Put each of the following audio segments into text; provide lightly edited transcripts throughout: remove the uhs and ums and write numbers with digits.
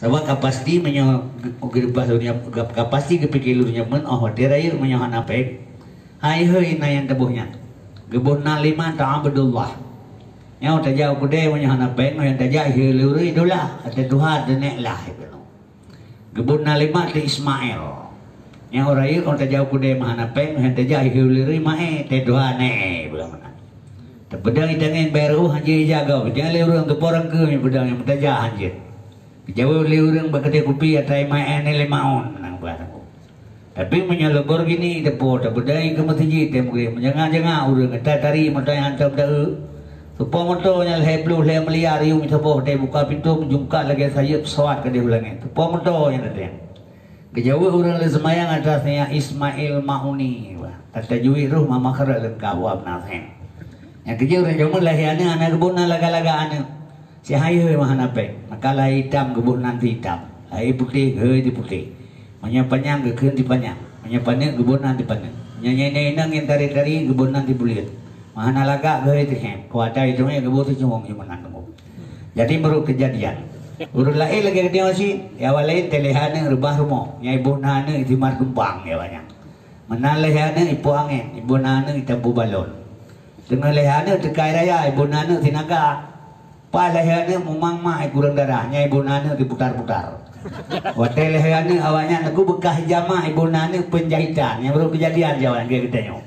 Sebab kapasti menyo gerbah dunia kapasti kepikirnya men oh deraya menyo hanapek. Hai heuy nayan tebuhnya. Gebunna lima ta'abudullah. Yang tajau kude menyo hanapek yang tajau heuleur idola ate Tuhan denek lah gitu. Gebunna lima ti Ismail. Yang orang orang tajau kude mahanapek yang tajau heuleur mae te Tuhan ne bilang. Pedang itangan baru hanjir jaga. Jangan leurang tu porang ke pedang yang tajau hanjir. Jauh leurang berkata kopi atai main ele maon nang barang. Tapi menyelebor gini depo tak berdai ke masjid tem ke menjangan-jangan urang kata tari motor yang hantam dah. Supo motor yang heblu le meliar riung saboh dai buka pintu menjungka lagi saya pesawat ke dia ulangi. Supo motor yang ada. Kejauh urang le semayang atasnya Ismail Mauni. Kata juwi ruh mama khara le kawab nasen. Yang kejauh orang jauh lahiana anak kebun laga-laga anak. Si hayu mahan apa? Makalah hitam kebun nanti hitam, hai putih di putih. Menyapanya ke di panjang, menyapanya kebun nanti panjang. Nyanyi nang yang tari-tari kebun nanti buliat. Mahan alaga di hem. Kuada itu yang kebun itu cuma yang menang kamu. Jadi baru kejadian. Urut lain lagi dia masih. Ya walai telehana rubah rumah. Yang ibu nana itu mar tumpang ya banyak. Menalehana ibu angin, ibu nana itu bu balon. Dengan lehana tekai raya ibu nana tinaga. Palehana memang mai kurang darahnya ibu nana diputar-putar. Hotel lehana awalnya aku bekas jama ibu nana penjahitan yang baru kejadian jawan kayak gitu.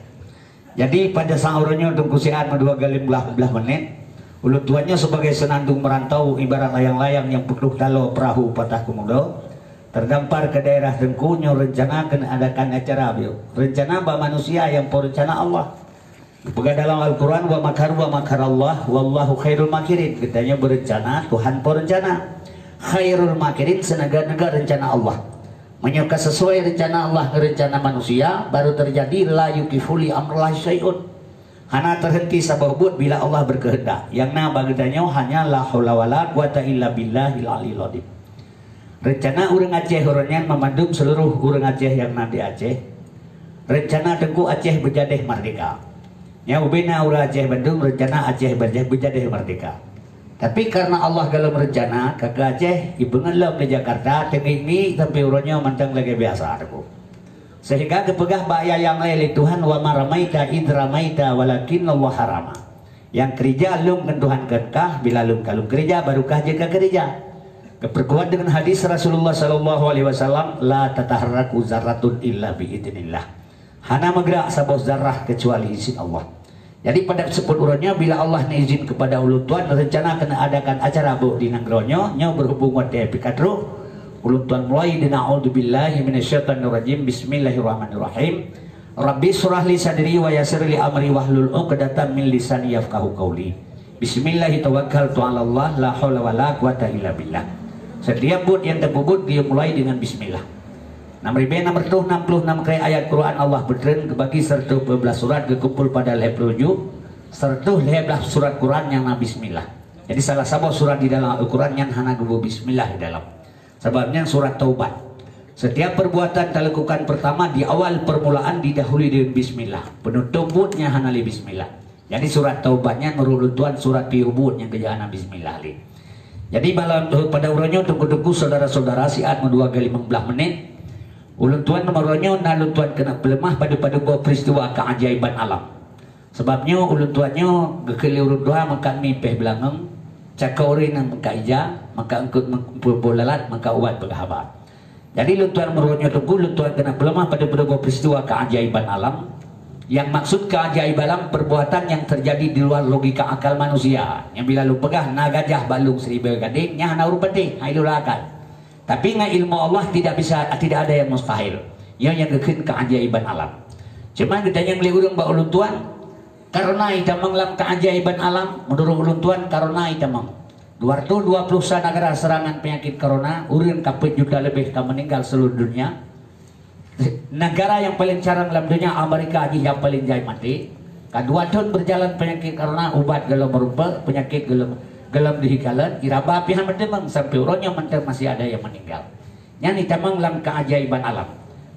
Jadi pada sahurnya untuk kusihan 2 kali belah menit. Ulut tuannya sebagai senandung merantau ibarat layang-layang yang penuh talo perahu patah kemudo. Terdampar ke daerah Dengkunya rencanakan adakan acara bio. Rencana manusia yang perencana Allah. Bukan dalam Al-Quran wa makar Allah wallahu khairul makirin. Katanya berencana Tuhan perencana. Khairul makirin senaga-naga rencana Allah. Menyuka sesuai rencana Allah ke rencana manusia baru terjadi la yukifuli amrullah syai'un. Hana terhenti sababut bila Allah berkehendak. Yang nama bagitanya hanya la haula wala quwata illa billahil aliyil azim. Rencana urang Aceh orangnya memandum seluruh urang Aceh yang nanti Aceh. Rencana Tengku Aceh berjadeh merdeka. Ya ubina ura Aceh Bandung rencana Aceh berjadeh merdeka. Tapi karena Allah kalau merencana kakak Aceh ibu ngelam di Jakarta ini sampai urangnya mantang lagi biasa aku. Sehingga kepegah bahaya yang lain Tuhan wa maramaita idramaita walakin Allah harama. Yang kerja lum kan Tuhan kenkah bila lum kalum kerja barukah jika kerja. Keperkuat dengan hadis Rasulullah sallallahu alaihi wasallam la tataharraku zarratun illa biidznillah. Hana megrak sabos zarah kecuali izin Allah. Jadi pada sebut urutnya bila Allah izin kepada ulut tuan rencana kena adakan acara bu di nangronyo nya berhubungan dengan pikatru ulut tuan mulai dina a'udzubillahi minasyaitonirrajim bismillahirrahmanirrahim. Rabbi surah li sadri wa yassir li amri wahlul 'uqdatam min lisani yafqahu qawli. Bismillahi tawakkaltu 'ala Allah la haula wala quwata illa billah. Setiap bud yang terbubut dia mulai dengan bismillah. Nomor 66 kali ayat Quran Allah bertren kebagi serta 12 surat kekumpul pada lehab 7 serta lehab surat Quran yang nabi bismillah. Jadi salah satu surat di dalam Al-Quran yang hana gebu bismillah di dalam. Sebabnya surat taubat. Setiap perbuatan dilakukan pertama di awal permulaan didahului dengan bismillah. Penutupnya hana li bismillah. Jadi surat taubatnya merurutan surat piubut yang kejahana bismillah li. Jadi malam pada urangnya tunggu-tunggu saudara-saudara siat 2 kali 15 menit. Ulun tuan nomornya nalun tuan kena pelemah pada peristiwa keajaiban alam. Sebabnya ulun tuannya gekeli urut doa maka mipeh belangeng cakauri nang maka ija maka engkut bolalat maka ubat berhabat. Jadi ulun tuan nomornya tunggu ulun tuan kena pelemah pada peristiwa keajaiban alam. Yang maksud keajaiban alam perbuatan yang terjadi di luar logika akal manusia. Yang bila lu pegah nagajah balung 1000 gading nya hana urut penting hailul akal. Tapi dengan ilmu Allah tidak ada yang mustahil. Yang gekeun keajaiban alam. Cuma kita yang beli urang ba ulun tuan karena kita menglam keajaiban alam menurut ulun tuan karena kita meng 220 negara serangan penyakit corona urang kapet juta lebih ka meninggal seluruh dunia. Negara yang paling carang dalam dunia Amerika aja yang paling jai mati. Kedua tahun berjalan penyakit corona ubat gelam merupa penyakit gelam dihikalan iraba pihan mendemang sampai urangnya mentang masih ada yang meninggal. Yang ditamang dalam keajaiban alam.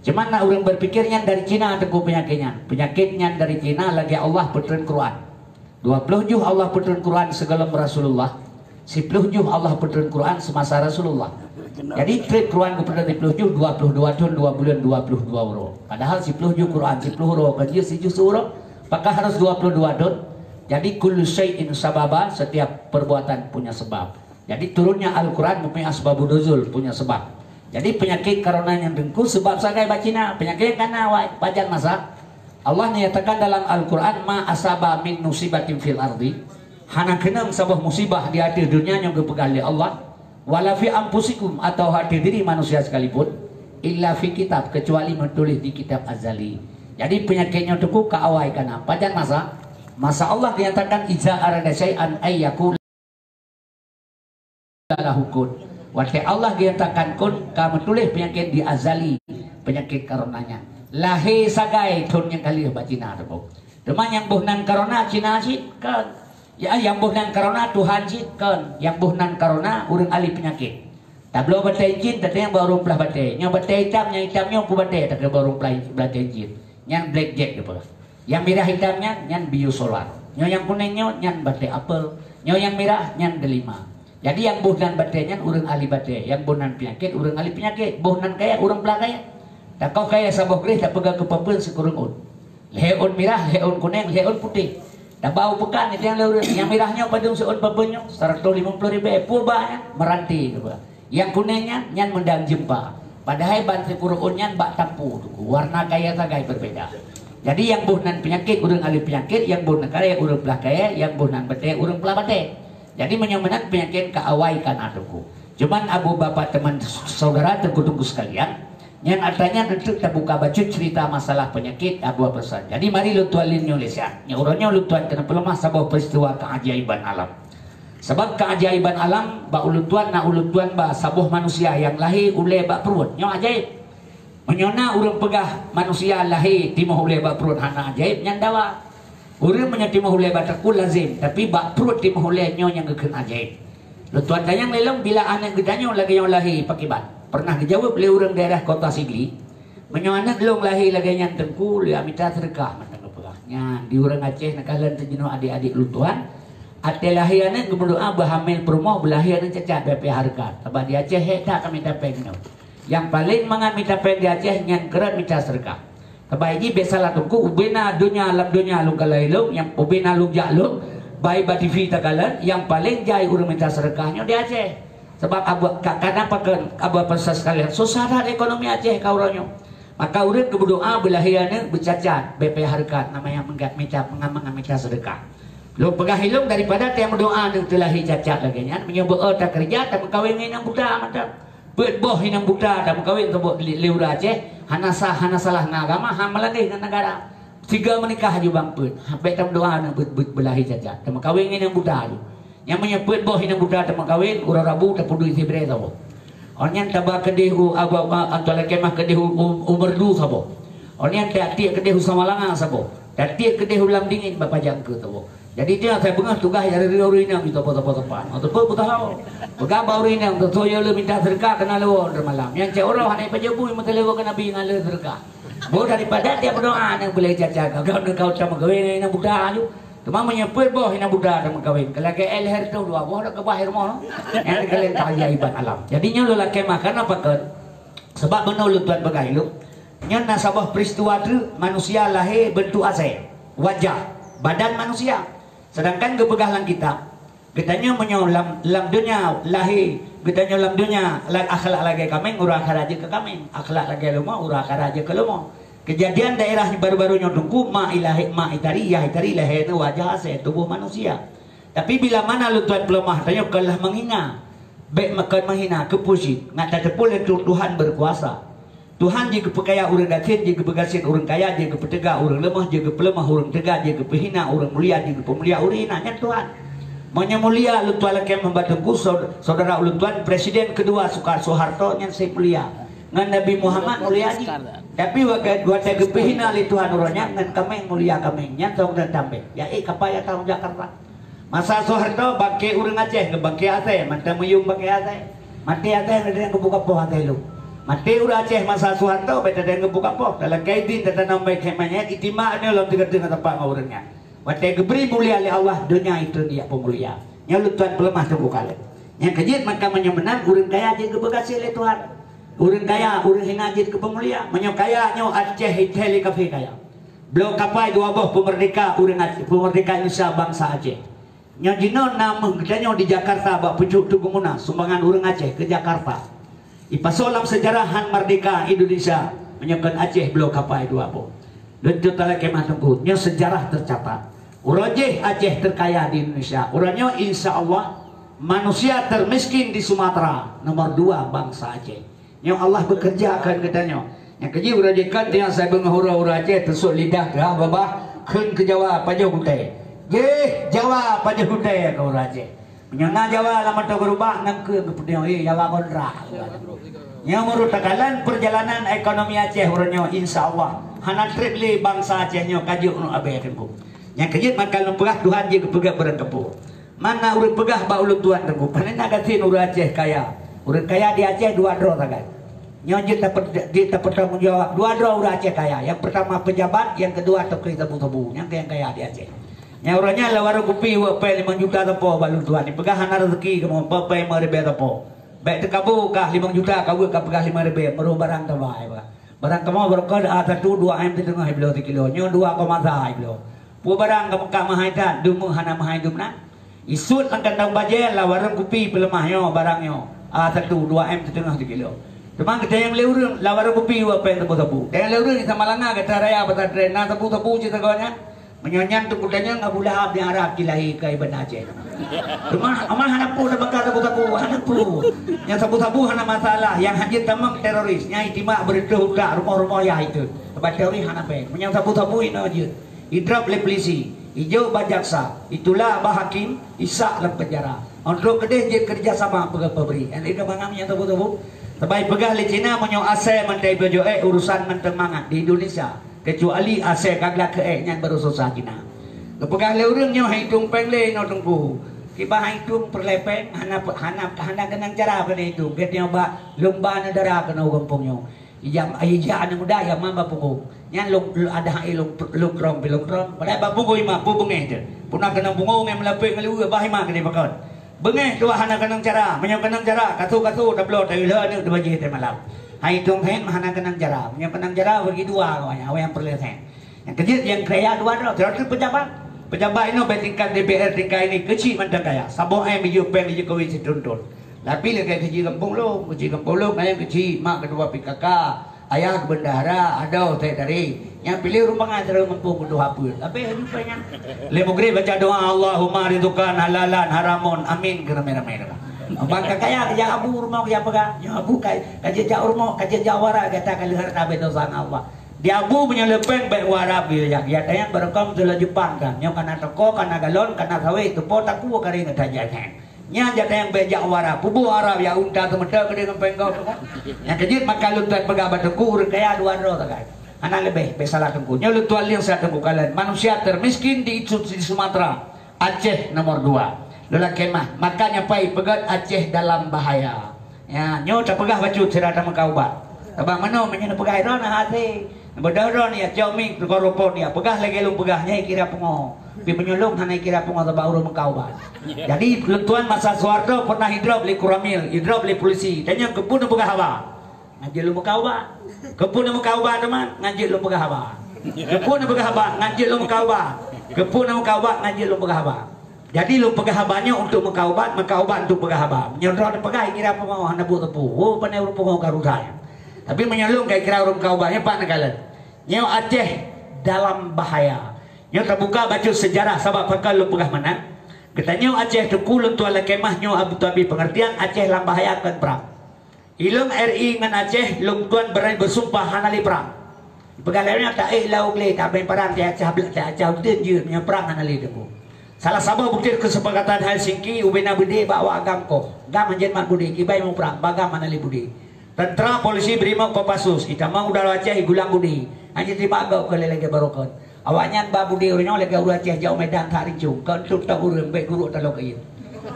Cuman nak orang berpikirnya dari Cina teguh penyakitnya dari Cina lagi Allah puteran Quran 20 juh Allah puteran Quran segala Rasulullah 10 juh Allah puteran Quran semasa Rasulullah Jadi trip Quran kepada 10 22 tahun 2 bulan 22 euro. Padahal 10 Quran 10 euro kerja 7 euro, apakah harus 22 tahun? Jadi kullu syai'in sababa, setiap perbuatan punya sebab. Jadi turunnya Al-Quran mempunyai asbabun nuzul, punya sebab. Jadi penyakit karena yang dengku sebab sagai bacina, penyakit karena wajan masa. Allah nyatakan dalam Al-Quran ma asaba min musibatin fil ardi, hana kenang sebuah musibah di hati dunia yang kepegang oleh Allah, wala fi anfusikum, atau hati diri manusia sekalipun, illa fi kitab, kecuali menulis di kitab azali. Jadi penyakitnya tuku kaawai kana pajan masa Allah dinyatakan iza arada syai'an ayyakul lahu kun. Waktu Allah dinyatakan kun, kamu tulis penyakit di azali, penyakit karenanya. Lahir sagai tun yang kali bacina tu. Teman yang buhnan karena Cina sih kan. Ya yang buhnan karena Tuhan sih kan. Yang buhnan karena urang ahli penyakit. Tak belum batai jin, tak yang baru pelah batai. Yang batai hitamnya pu batai, tak baru pelah batai jin. Yang blackjack tu apa? Yang merah hitamnya nyan biosolar. Yang kuningnya nyan batai apel. Yang merah nyan delima. Jadi yang buhnan batai nyan urang ahli batai. Yang buhnan penyakit urang ahli penyakit. Buhnan kaya urang pelah kaya. Tak kau kaya sabah keris tak pegang kepapel sekurang un. Leon merah, leon kuning, leon putih. Tak bau pekan itu yang merahnya pada seun papelnya 150.000 purba meranti. Yang kuningnya nyan mendang jempa. Padahal bantu kurun nyan bak tampu. Warna kaya sagai berbeda. Jadi yang buhnan penyakit urang ahli penyakit, yang buhnan kaya urang pelah kaya, yang buhnan batai urang pelah batai. Jadi menyamakan penyakit keawai kan atuku. Cuman abu bapak teman saudara tunggu sekalian, yang artinya nanti kita buka baca cerita masalah penyakit abu pesan. Jadi mari lu tuan Indonesia, yang orangnya lu tuan kenapa lemah sabab peristiwa keajaiban alam. Sebab keajaiban alam, ba ulu tuan ba sabuh manusia yang lahir ule ba perut, nyo ajaib. Menyona urang pegah manusia lahir timah ule ba perut hana ajaib nyandawa. Urang menyatimah ule ba takul lazim, tapi ba perut timah ule nyo yang geken ajaib. Lu tuan dayang lelong bila anak gedanya lagi yang lahir pakai bat. Pernah dijawab oleh orang daerah kota Sigli, menyoanak long lahir lagi yang tengku, dia minta sedekah mana ngepelahnya di orang Aceh nakalan terjenuh adik-adik lu tuan. Ate lahir anak berdoa berhamil promo belahir anak cacat BP harga. Sebab di Aceh heta kami minta pengno. Yang paling mangan minta peng di Aceh yang kerat minta sedekah. Sebab ini biasalah tengku ubena dunia alam dunia lu kalailung yang ubena lu jaluk bayi bativi takalan yang paling jai orang minta sedekahnya di Aceh. Sebab kenapa abu persas sekalian susah dah ekonomi Aceh kauronyo. Maka urip berdoa belahiana bercacat BP harkat namanya minta sedekah. Lu pegah hilung daripada tiang berdoaនឹងtelahi cacat lagi nya menyebut tak kerja tak kawin nang budak mantap. Beut boh nang budak tak kawin tebuk liur Aceh hana salah agama hamal lagi dengan negara. Tiga menikah ju bang peut. Sampai tak berdoa nang belahi cacat. Tak kawin nang budak ju. Yang menyebut boh hina budak teman kawin urang rabu tak peduli sibre tabo. Onyan tabak kedehu antara kemah kedehu umerdu sabo. Onyan tak tiak kedehu Samalanga sabo. Tak tiak kedehu lam dingin bapa jangke tabo. Jadi dia saya bengah tugas dari urina kita apa-apa. Atau kau tahu. Begapa urina untuk soyo le minta sedekah kena lewo malam. Yang cek orang hanai pajabu mata lewo kena bi ngale sedekah. Bo daripada dia berdoa nang boleh cacat. Kau sama kawin nang budak aju. Cuma menyebut boh hina budak dan kawin. Kalau ke elher tu dua boh dah ke bahir moh. Yang kalian keajaiban alam. Jadinya lu laki makan apa kan? Sebab benar lu tuan bagai lu. Nya nasabah peristiwa tu manusia lahir bentuk asal, wajah, badan manusia. Sedangkan kebegahlan kitanya menyolam lam dunia lahir, kitanya lam dunia akhlak lagi kami, urang karaja ke kami, akhlak lagi lemo, urang karaja ke lemo. Kejadian daerah baru-barunya tunggu ma itari lahir wajah asal tubuh manusia. Tapi bila mana lu tuan pelemah tanya kalah menghina, baik makan menghina kepuji, ngata tepul itu Tuhan berkuasa. Tuhan jika perkaya orang datin, jika bergasin orang kaya, jika bertegak orang lemah, jika pelemah orang tegak, jika berhina orang mulia, jika pemulia orang hina. Yang Tuhan maunya mulia lu tuan laki membantu saudara lu tuan presiden kedua Soeharto yang saya mulia dengan Nabi Muhammad mulia ni. Tapi waktu kepehina li Tuhan orangnya dengan kami mulia kami yang tahu dan tambe. Ya kapaya tahu Jakarta. Masa Soeharto bangke orang Aceh, ngebangke Aceh, mata meyung bangke Aceh. Mati Aceh ada yang kebuka poh Aceh lu. Mati urang Aceh masa Soeharto beda ada yang kebuka poh. Dalam kaidin tata nambai kemanya itimak ni lalu tiga-tiga tempat orangnya. Waktu keberi mulia oleh Allah dunia itu dia pemulia. Yang lu tuan pelemah tu bukan. Yang kejit maka menyemenang urang kaya je gebegasi oleh Tuhan. Urang kaya, urang hingajit ke pemulia. Menyo kaya nyo Aceh hiteli kafe kaya. Beliau kapai dua boh pemerdeka urang Aceh, pemerdeka Indonesia bangsa Aceh. Nyo jino nama kita di Jakarta bak pucuk tugumuna sumbangan urang Aceh ke Jakarta. Ipasolam sejarahan merdeka Indonesia menyokan Aceh beliau kapai dua boh. Dan tala kemah tunggu nyo sejarah tercatat. Urajeh Aceh terkaya di Indonesia. Urangnya insya Allah manusia termiskin di Sumatera nomor 2 bangsa Aceh. Yang Allah bekerjakan katanya. Yang keji urajekan yang saya bengahura Aceh tersuk lidah ke babah kun ke Jawa pada hutai. Ye Jawa pada hutai ke Aceh. Menyana Jawa lama tu berubah nang ke punya Jawa kontra. Yang merutakalan perjalanan ekonomi Aceh urangnya insyaallah hana trip li bangsa Aceh nyo kajuk no abe tempo. Yang keji maka lempegah Tuhan je kepegah barang kepo. Mana urang pegah ba ulun tuan tengku panen agatin urang Aceh kaya. Urang kaya di Aceh 2 draw tagai. Nyonjit kita bertanggung jawab 2 draw urang Aceh kaya. Yang pertama pejabat, yang kedua tokri tebu-tebu. Yang kaya di Aceh. Yang orangnya la warung kopi wa pe 5 juta tepo ba ulun tuan. Pegah hana rezeki kamu pe 5.000 tepo. Baik tekabu kah 5 juta kau ka pegah 5.000 meru barang tabai ba. Barang kamu berkod A1 2 M di tengah belau 3 kilo. Nyo 2,3 belau. Pu barang kamu ka mahaitan dumu hana mahaidumna. Isut akan tahu baje lah warung kopi pelemahnya barangnya A1 2M setengah 3 kilo. Cuma kita yang leurung lah warung kopi apa yang tebu-tebu. Yang leurung di Samalanga kita raya patah trena tebu-tebu cerita kawannya. Menyonyan tu kudanya Abu Lahab yang Arab kilahi ke Ibn Aceh. Cuma amal hanapu dah bakar tebu-tebu hanapu. Yang tebu-tebu hana masalah. Yang hajit tamang teroris. Yang itima berituh udah rumah-rumah ya itu. Sebab teroris hanape. Yang tebu-tebu ini aja. Idrap le polisi. Hijau bajaksa, itulah bahakim isak dalam penjara. Untuk kedeh je kerjasama pegah-peberi. Yang itu mangamnya tahu-tahu. Sebaik pegah le Cina menyo ase mentai bejo urusan menteng mangat di Indonesia. Kecuali ase kagla ke yang berusaha Cina. Pegah le urangnya hitung pengle no tungku. Kiba hitung perlepeng hana kenang cara kena hitung. Ketnya ba lomba negara kena gampungnya. Ijam ayja anu muda yang mamba punggung. Yang ada longkrong bilongkrong. Pada ba punggung ima pu bengeh je. Punah kenang punggung yang melepek ngelu bah ima kena pakon. Bengeh dua hana kenang cara, menyang kenang cara, katu dah blow tadi le ni baji te malam. Hai tung hen hana kenang cara, menyang kenang cara bagi dua kawannya, awak yang perlesen. Yang kejut yang kaya dua dah, terus pejabat. Pejabat ini bertingkat DPR tingkat ini kecil macam kaya. Sabong biju pen di Jokowi situntun. Tapi lagi kecil kampung lo, ayam kecil, mak kedua PKK, ayah bendahara, ada teh dari. Yang pilih rumah antara mampu bunuh apa. Tapi rupanya lemugri baca doa Allahumma ridzukan halalan haramun amin geramai-ramai. Bangka kaya kerja abu rumah kerja apa ya abu kerja jauh rumah kerja jawara kata kali harta bedosan Allah. Di abu punya lepeng baik warap ya tayang berekam telah Jepang kan. Yang kana toko kana galon kana sawe itu potak ku kari ngadajangan. Nya jata yang bejak wara pubu Arab ya unta temeda gede ngempeng kau yang kejit maka luntuan pegabat tengku kaya 2 draw tak anak lebih besalah tengku nya luntuan yang saya tengku kalian manusia termiskin di Sumatera Aceh nomor 2 lelaki mah makanya pai pegat Aceh dalam bahaya ya nyo tak pegah baju cerita makaubat abang mano menyana pegah ron hati berdoron ya joming korupon ya pegah lagi lu pegahnya kira pengo pi penyulung hana kira pengo taba urang makaubat. Jadi lentuan masa Soeharto pernah hidrop beli kuramil, hidrop beli polisi. Tanya kepun pegah apa? Ngaji lu makaubat. Kepun makaubat teman, ngaji lu pegah apa? Kepun pegah apa? Ngaji lu makaubat. Kepun makaubat, ngaji lu pegah apa? Jadi lu pegah abanya untuk makaubat untuk pegah apa? Nyodron pegah kira pengo hana bu tepu. Oh panai urang pengo karusaya. Tapi menyelung kayak kira urang makaubatnya pak nagalan. Nyo Aceh dalam bahaya. Nyo terbuka baca sejarah sabab pakal lu pegah mana? Katanya Aceh tu kulun tu ala kemahnya Abu Dhabi pengertian Aceh lam bahaya akan perang. Ilung RI dengan Aceh lung tuan berani bersumpah hanali perang. Pegalanya tak lauk le tak main perang dia Aceh utin je punya perang hanali debu. Salah sabah bukti kesepakatan Helsinki ubena budi bawa agam ko. Gam anjen mak budi kibai mau perang bagam hanali budi. Tentera polisi Brimob Kopassus itama udara Aceh gulang budi. Anjen terima agak ke lelaki barokon. Awaknya babu dia orang lagi urang Aceh jauh medan tarik cung kentut tak urang baik guru talok kain.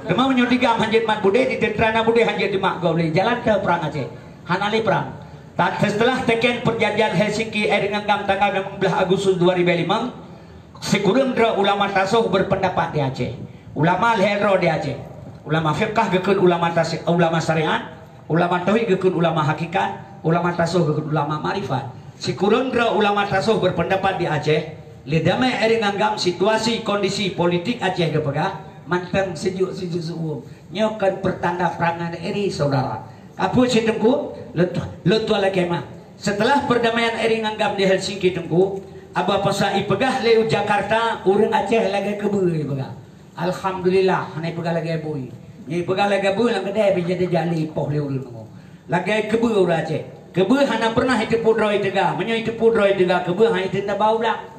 Demam menyudiga hanjit mat bude di tentera bude hanjit di mak gaule jalan ke perang Aceh. Hanali perang. Tak setelah teken perjanjian Helsinki dengan gam tanggal 16 Agustus 2005 sekurang dua ulama tasawuf berpendapat di Aceh. Ulama lehero di Aceh. ulama fiqh gekeun ulama syariat, ulama tauhid gekeun ulama hakikat, ulama tasawuf gekeun ulama marifat. Si kurendra ulama tasawuf berpendapat di Aceh, lidamai eri nganggam situasi kondisi politik Aceh gepegah manteng sejuk suum. Nyokan pertanda perangan eri saudara. Kapu si tengku letu ala kemah. Setelah perdamaian eri nganggam di Helsinki tengku, aba pasa ipegah leu Jakarta, urang Aceh lagi kebui ipegah. Alhamdulillah, hanai pegah lagi bui. Ni pegah lagi bui lang kedai jadi jali poh leu urang. Lagi kebui urang Aceh. Kebui hana pernah itu pudroi tega, menyo itu pudroi tega kebui hana itu bau belang.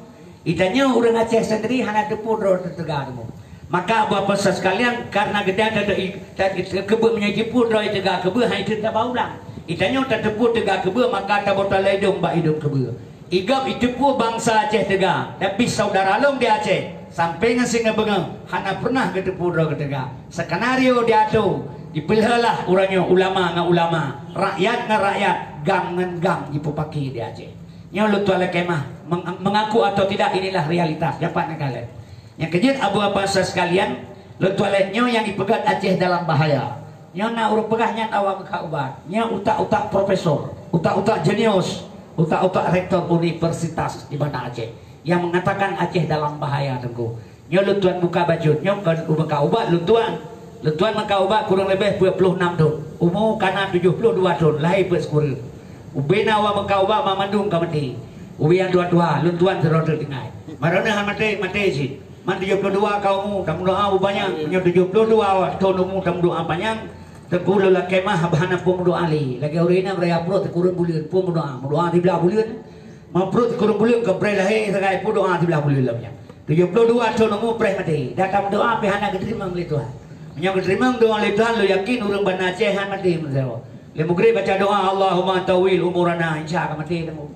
Itanya urang Aceh sendiri hana itu pudroi tega demo. Maka apa sekalian karena kita ada kebui menyo itu pudroi tega kebui hana itu bau belang. Itanya tetepu tega kebui maka tak botol hidung ba hidung kebui. Igap itu pu bangsa Aceh tega, tapi saudara long di Aceh sampai ngasih ngebengang hana pernah gitu pudroi tega. Skenario dia tu dipilihlah orangnya ulama dengan ulama, rakyat dengan rakyat, gang dengan gang dipupaki di Aceh. Nyo lu tuala kemah mengaku atau tidak inilah realitas. Dapat kalian. Yang kejut abu apa sekalian, lu tuala nyo yang dipegat Aceh dalam bahaya. Nyo na urut pegahnya awak kaubat. Nyo utak-utak profesor, utak-utak jenius, utak-utak rektor universitas di Banda Aceh yang mengatakan Aceh dalam bahaya tengku. Nyo lu tuan buka baju, nyo kan buka ubat lu tuan. Lentuan maka ubat kurang lebih 26 tahun. Umur kanan 72 tahun. Lahir bersekurang. Ubena wa maka ubat mamandung ka mati. Ubi yang dua-dua. Lentuan terlalu tinggal. Marana mati sih. Man 72 kaumu. Tamu doa banyak. Punya 72 tahun umur tamu doa banyak. Tegulu la kemah bahana pung doa ali. Lagi urina beraya pro tekurang bulian. Pung doa. Doa di belah bulian. Mamprut tekurang bulian ke bre lahir. Sekai pun doa di belah bulian lah. 72 tahun umur bre mati. Datang doa pihana keterima oleh Tuhan. Yang terima doa oleh Tuhan, lo yakin orang Banda Aceh mati mensewa. Le mugri baca doa Allahumma tawil umurana insya Allah mati temu.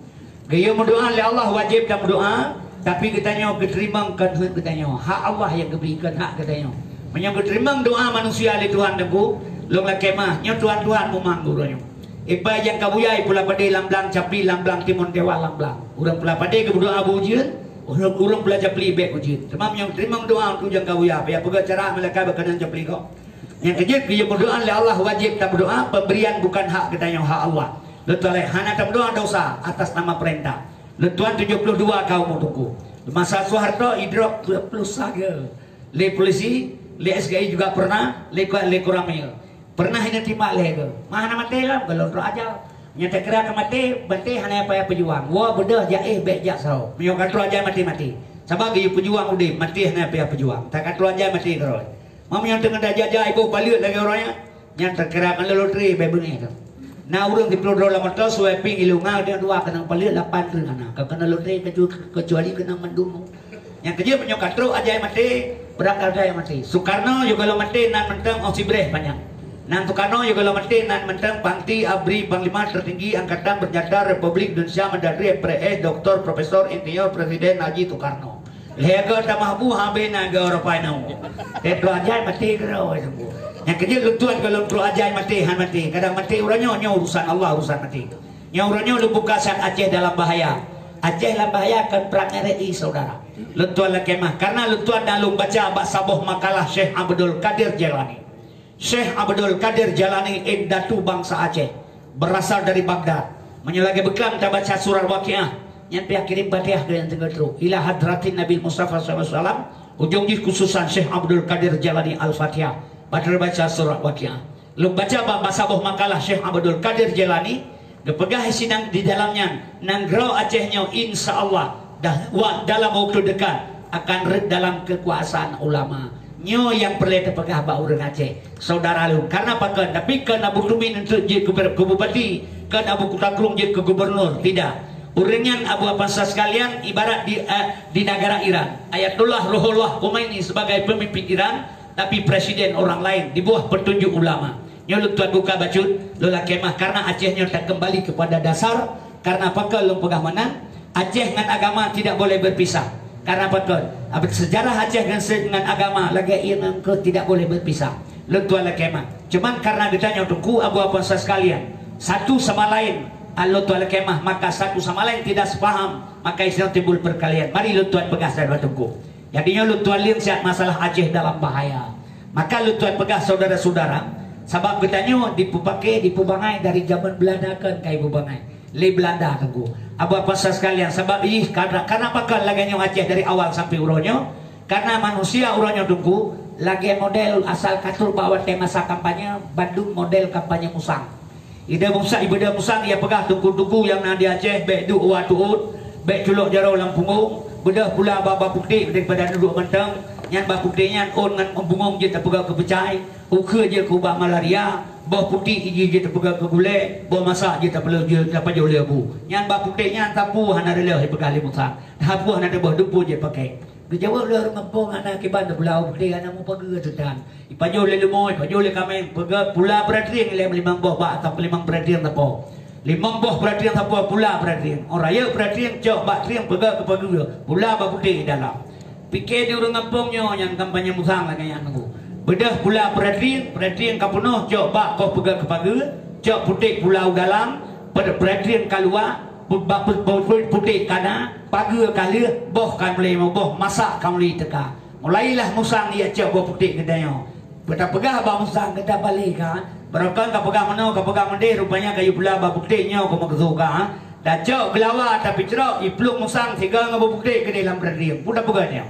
Gaya berdoa le Allah wajib dan berdoa, tapi kitanya keterima kan kitanya hak Allah yang diberikan hak kitanya. Menyang keterima doa manusia le Tuhan temu, lo lakemah nyo Tuhan memanggurannya. Ipa yang kabuyai pula pade lamblang capli lamblang timun dewa lamblang. Urang pula pade ke berdoa bujur. Orang belajar beli baik ujian. Semam yang terima doa untuk jangka wia. Biar pegang cara mereka berkenan jepli kau. Yang kejut dia berdoa oleh Allah wajib tak berdoa. Pemberian bukan hak kita yang hak Allah. Letuan hana tak berdoa dosa atas nama perintah. Letuan 72 kau mau tunggu. Masa Soeharto idrok plus saja. Le polisi, le SGI juga pernah. Le kuramil. Pernah ini terima le ke. Mana mati lah kalau roh aja. Nyata kira ke mati, mati hanya apa pejuang. Wah bedah jaih baik jak sao. Menyokkan tu aja mati. Sabab dia pejuang udah mati hanya apa pejuang. Tak tu aja mati terus. Mam yang tengah dah jajah ibu balik lagi orangnya. Nyata kira kan loteri baik bengi tu. Nah urang di peluru lama tu swiping ilunga dia dua kena balik 8 tu kana. Kena loteri kecuali kena mendung. Yang kerja menyokkan tu aja mati, berangkat aja mati. Soekarno juga lo mati nan mentang oksibreh banyak. Nan Soekarno juga lo mati nan mentang Pangti Abri Panglima tertinggi Angkatan Bersenjata Republik Indonesia Mendagri PS Dr. Profesor Insinyur Presiden Haji Soekarno. Lega tamahbu habe naga Eropa nau. Tetro ajai mati kero itu. Yang kerja lutuan kalau tro ajai mati han mati. Kadang mati urangnya urusan Allah urusan mati. Nya urangnya lu buka san Aceh dalam bahaya. Aceh dalam bahaya kan perang RI saudara. Lutuan kemah karena lutuan dalam baca sabuh makalah Syekh Abdul Qadir Jailani. Syekh Abdul Qadir Jailani Datu bangsa Aceh berasal dari Baghdad. Menyelagi bekam tak baca surah Waqiah yang pihak kirim Fatihah ke yang tengah teru ila hadratin Nabi Mustafa SAW. Ujung di khususan Syekh Abdul Qadir Jailani Al-Fatihah pada baca surah Waqiah. Lu baca bahasa buh makalah Syekh Abdul Qadir Jailani kepegah sidang di dalamnya nanggro Acehnya insya Allah dalam waktu dekat akan red dalam kekuasaan ulama. Nyo yang perlu terpegah ba urang Aceh saudara lu karena apa kan tapi kan Abu Tumin untuk jadi ke bupati kan Abu Kutaklung jadi ke gubernur tidak uringan Abu apa sekalian ibarat di negara Iran Ayatullah Ruhollah Khomeini sebagai pemimpin Iran tapi presiden orang lain di bawah petunjuk ulama. Nyo lu tuan buka bacut lu kemah karena Acehnya tak kembali kepada dasar karena apa kan lu pegah menang Aceh dengan agama tidak boleh berpisah. Karena betul, sejarah Aceh dengan agama lagi yang tidak boleh berpisah. Letuan kemah. Cuman karena ditanya tunggu abu apa sekalian, satu sama lain, letuan kemah maka satu sama lain tidak sepaham, maka istilah timbul perkalian. Mari letuan pegas dan tunggu. Jadinya letuan lihat masalah Aceh dalam bahaya. Maka lu tuan pegah saudara-saudara, sebab katanya dipakai dipubangai dari zaman Belanda kan kai bubangai. Le Belanda tunggu. Apa pasal sekalian sebab ih karena pakal lagi Aceh dari awal sampai uronyo. Karena manusia uronyo tunggu lagi model asal katur bawa tema masa kampanye Bandung model kampanye musang. Ida musang ia pegah tunggu-tunggu yang di Aceh bek du wa tuut, bek culuk jarau Lampunggung, bedah pula baba putih daripada duduk mentang. Yang bak putihnya on ngan membungong je terpegang ke pecai, uke je ke ubah malaria, bau putih je terpegang ke gule, bau masak je terpegang je dapat je oleh abu. Yang bak putihnya tapu hana rela pegang limu sang. Tapu hana de bau dupu je pakai. Dijawab le ngempong hana kiban de pulau putih hana mu pagi sedan. Ipajo le lemoy, ipajo le kamen pegang pula beradring le limang buah bak atau limang beradring tapo. Limang buah beradring tapo pula beradring. Orang raya beradring cok bak tring pegang ke pagi pula bak putih dalam. Pikir di orang kampungnya yang kampanye musang lagi yang nunggu. Bedah pula perhatian kapunuh cok bak kau pegang kepaga, cok putih pulau dalam, perhatian keluar, putih kana, paga kali, boh kan boleh boh masak kan boleh teka. Mulailah musang ia cok boh putih kedanya. Bedah pegah bak musang kita balik kan. Berapa kau pegang mana kau pegang mendeh rupanya kayu pula bak putihnya kau magzuka. Dah cok gelawa tapi cerok ipluk musang tiga ngabo putih ke dalam perhatian. Pudah pegahnya.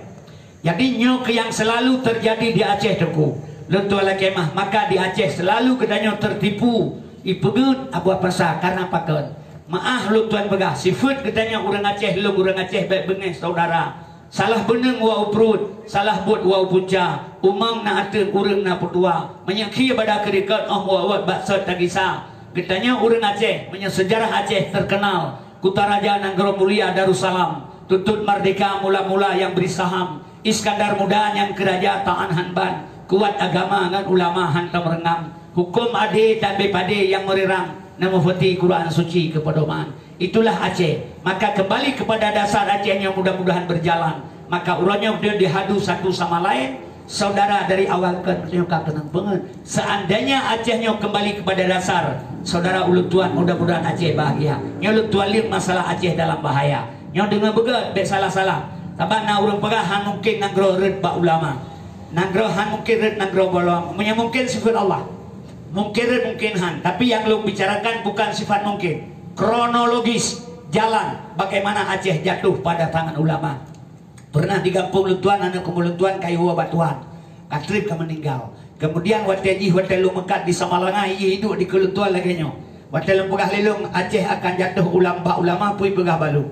Jadi nyok yang selalu terjadi di Aceh teku. Lentua kemah maka di Aceh selalu kedanya tertipu. Ipegut abu apa karena pakan. Maah lu tuan begah sifat kedanya orang Aceh lu orang Aceh baik bengeh saudara. Salah beneng wa uprut, salah buat wa punca. Umang na atur urang na putua. Menyakhi pada kerikat wa wat baksat tagisa. Kedanya orang Aceh punya sejarah Aceh terkenal. Kutaraja Nanggro Mulia Darussalam. Tutut merdeka mula-mula yang beri saham. Iskandar Muda yang kerajaan Hanban, kuat agama dengan ulama hantam rengang, hukum ade dan bepade yang merirang, namufati Quran suci kepedoman. Itulah Aceh. Maka kembali kepada dasar Aceh yang mudah-mudahan berjalan. Maka urangnya dia dihadu satu sama lain. Saudara dari awal kan kenang banget. Seandainya Acehnya kembali kepada dasar, saudara ulut tuan mudah-mudahan Aceh bahagia. Yang ulut tuan lihat masalah Aceh dalam bahaya. Yang dengan begat dek salah-salah. Tabak na urang pegah han mungkin nanggro red ba ulama. Nanggro han mungkin red nanggro ulama. Mungkin sifat Allah. Mungkin red mungkin han. Tapi yang lu bicarakan bukan sifat mungkin. Kronologis jalan bagaimana Aceh jatuh pada tangan ulama. Pernah di kampung Luntuan anak kumuluntuan kayu batuan. Katrib ka meninggal. Kemudian wateji watelu mekat di Samalanga ia hidup di keluntuan lagi nyo. Watelu pegah lelung Aceh akan jatuh ulama pui pegah balung.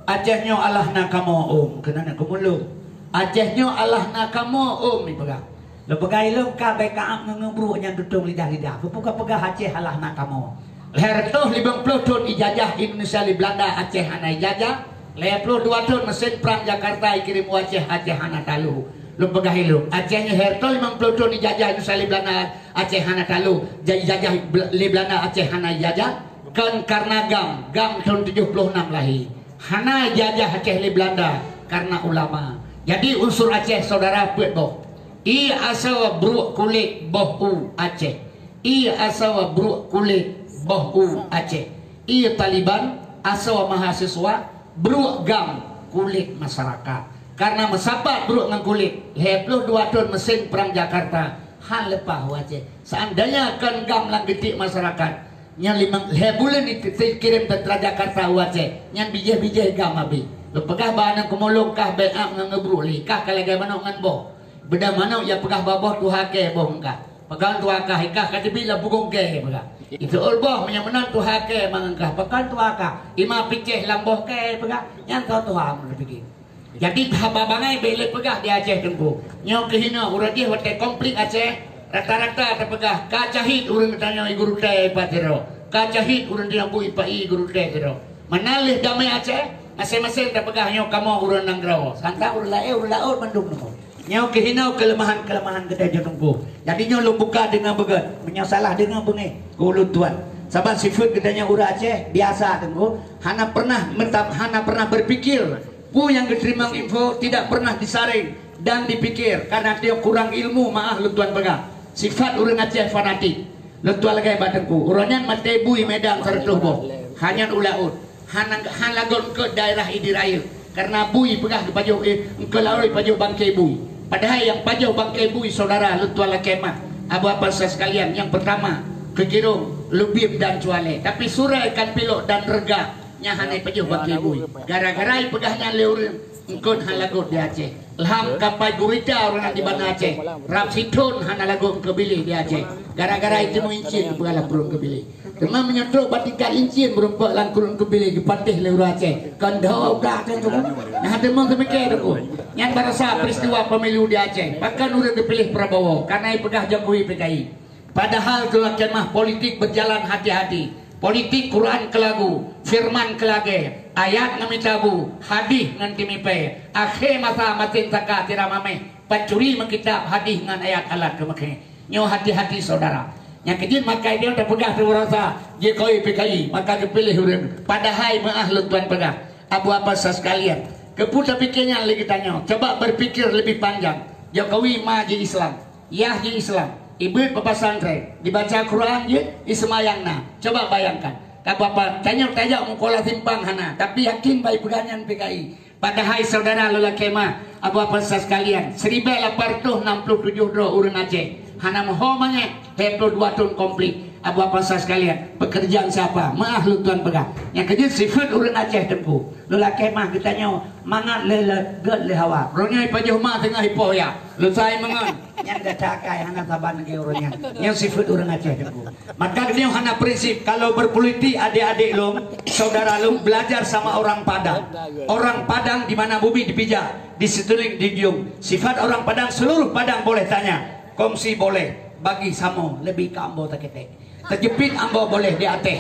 Acehnya Allah nakamo kenana kumulung. Acehnya Allah nakamo ni pegah. Lo pegah ilung ka beka ngebru nya dudung lidah-lidah. Pegah Aceh Allah nakamo. Leher tuh 50 tahun ijazah Indonesia di Belanda Aceh hana ijazah. Leher 22 tahun mesin perang Jakarta kirim Aceh hana talu. Lo pegah ilung. Acehnya leher tuh 50 tahun ijazah Indonesia di Belanda Aceh hana talu. Ijazah di Belanda Aceh hana ijazah. Kan karena gam tahun 76 lahir. Hana jajah Aceh di Belanda karena ulama. Jadi unsur Aceh saudara buat boh. I asawa bruk kulit boh Aceh. I asawa bruk kulit boh Aceh. I Taliban asawa mahasiswa bruk gam kulit masyarakat. Karena mesapat bruk ngang kulit. 22 tahun mesin perang Jakarta. Hal lepah Aceh. Seandainya kan gam lang detik masyarakat. Yang 5 bulan dikirim ke Jakarta Aceh. Yang bijih-bijih gam abi. Lo pegah bahan kumulung kah beak ngebru li kah kalagay manok ngan boh. Beda manok ya pegah baboh tuhake boh engkah. Pegang tuakah ikah katibi la bugong ke pegah. Itu ulboh menyemenan tuhake mangengkah. Pegang tuakah ima piceh lamboh ke pegah. Yang tahu tuah berpikir. Jadi hababangai belek pegah di Aceh tengku. Nyok kehina uragih wate komplit Aceh. Rata-rata terpegah kacahit urang tanya guru teh patero. Kacahit urang dinampu ipai guru teh tero. Manalih damai Aceh masing-masing terpegah nyok kamu urang nanggraw. Santa urang laut mandung nemo. Nyok kehinau kelemahan kita jengku. Jadi nyok lu buka dengan begat, menyasalah dengan bengeh. Ulun tuan. Saban sifat gedanya urang Aceh biasa tengku. Hana pernah berpikir. Pu yang diterima info tidak pernah disaring dan dipikir karena dia kurang ilmu maah lu tuan pegah. Sifat urang Aceh fanatik. Lentua lagi badanku. Urangnya mate bui Medan sertuh boh. Hanya ulaut. Halagon ke daerah Idiraya. Karena bui pegah ke paju ke laut paju bangkai bui. Padahal yang pajau bangkai bui saudara lutuala kemah. Apa sekalian, yang pertama kekirung, lubib dan cuale. Tapi surai kan pilok dan rega nyahanai pajau bangkai bui. Gara-gara pegahnya leureun engkon halagot di Aceh. Lham kapai gurita orang di Banda Aceh. Rap sidon hana lagu ke Bili di Aceh. Gara-gara itu muncin pegala burung ke Bili. Tema menyetro batika incin berumpak langkurun ke Bili di Patih Leur Aceh. Kandau dah kan tu. Nah demang semikir aku. Yang berasa peristiwa pemilu di Aceh. Bahkan udah dipilih Prabowo karena pegah Jokowi PKI. Padahal dalam kemah politik berjalan hati-hati. Politik Quran ke lagu, firman ke lage, ayat ngami tabu, hadis ngan timipe, akhir masa matin taka tiramame, pacuri mengkitab hadis ngan ayat alat ke make. Nyo hati-hati saudara. Yang kejin makai dia udah pegah terasa, Jokowi PKI, maka dipilih urang. Padahal maahlut tuan pegah. Abu apa sekalian. Keputar pikirnya lagi tanya, coba berpikir lebih panjang. Jokowi maju Islam, Yahji Islam. Ibu pesantren dibaca Quran je ismayangna. Coba bayangkan. Apa tanya mukola timpang hana, tapi yakin baik pegangan PKI. Padahal saudara lelaki mah apa sekalian 1867 do urang Aceh. Hana mohomanya 22 tahun komplit. Apa sekalian pekerjaan siapa? Maah lu tuan pegang. Yang kedua sifat urang Aceh tempu. Lelaki mah kitanya mangat le ged le hawa. Ronya pajah mah tengah hipoya. Lu saya mengan yang dah cakai hana saban ke orangnya yang sifat orang Aceh tempu. Maka dia hana prinsip kalau berpolitik adik-adik lu, saudara lu belajar sama orang Padang. Orang Padang di mana bumi dipijak, di situling, di giung. Sifat orang Padang seluruh Padang boleh tanya. Kongsi boleh, bagi samo lebih ke ambo tak ketek. Terjepit ambo boleh di Aceh.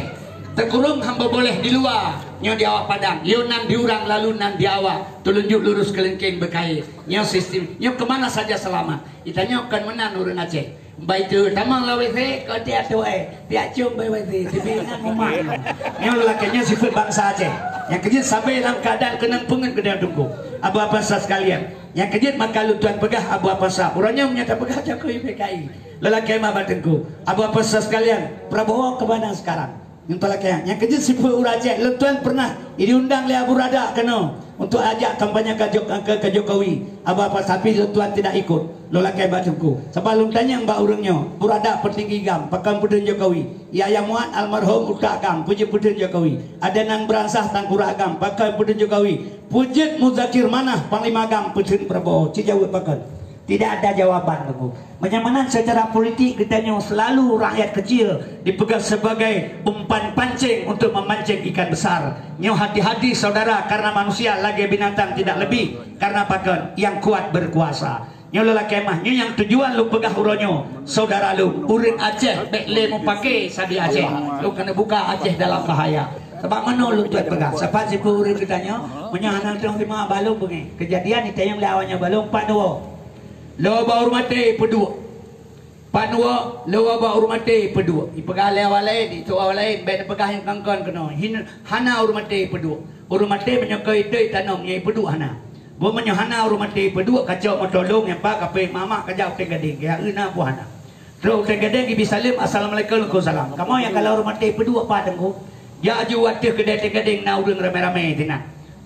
Terkurung hamba boleh di luar. Nyo di awak Padang. Yo nan diurang lalu nan di awak. Tulunjuk lurus kelengkeng berkait. Nyo sistem. Nyo kemana saja selamat. Itanya akan menang urang Aceh. Baik tu tamang la WC ko dia tu dia cium bae WC dibingan rumah. Nyo lelakinya sifat bangsa Aceh. Yang kejut sampai dalam keadaan kenang pengen ke dia tunggu. Apa-apa sekalian. Yang kejut maka lu tuan pegah apa-apa sah. Orangnya menyata pegah Jokowi PKI. Lelaki mah batengku. Apa-apa sekalian. Prabowo ke mana sekarang? Yang kejut sifat urang Aceh. Lu tuan pernah diundang oleh Abu Rada kena untuk ajak kampanye ke Jokowi. Apa-apa tapi lu tuan tidak ikut. Lelaki batengku. Sebab lu tanya mbak urangnya. Burada petinggi gam pakai pudun Jokowi. Yaya Muat almarhum utak gam puji pudun Jokowi. Ada nang beransah tangkura gam pakai pudun Jokowi. Pujit Muzakir Manah Panglima Gam pudun Prabowo. Cijawab pakai. Tidak ada jawaban aku. Bagaimana secara politik kitanya selalu rakyat kecil dipegang sebagai umpan pancing untuk memancing ikan besar. Nyo hati-hati saudara karena manusia lagi binatang tidak lebih karena pakan yang kuat berkuasa. Nyo lelaki mah nyo yang tujuan lu pegah uronyo saudara lu urin Aceh bekle mau pakai sadi Aceh. Lu kena buka Aceh dalam bahaya. Sebab mana lu tuan pegang? Sebab si urin kitanya menyahanang tong lima balung bengi. Kejadian itu yang lawannya balung 42. Lawa baur mati pedua. Panua lawa baur mati pedua. Ipegal awal lain, itu awal lain ben pegah yang kangkon kena. Hana ur mati pedua. Ur mati menyokai tei tanam nyai pedua hana. Bo menyohana ur mati pedua kacau motolong yang pak kape mama kajau teng gading ya euna bu hana. Terus teng gading ibi salim assalamualaikum salam. Kamu yang kalau ur mati pedua padengku. Ya aju watih kedai teng gading na urang rame-rame tina.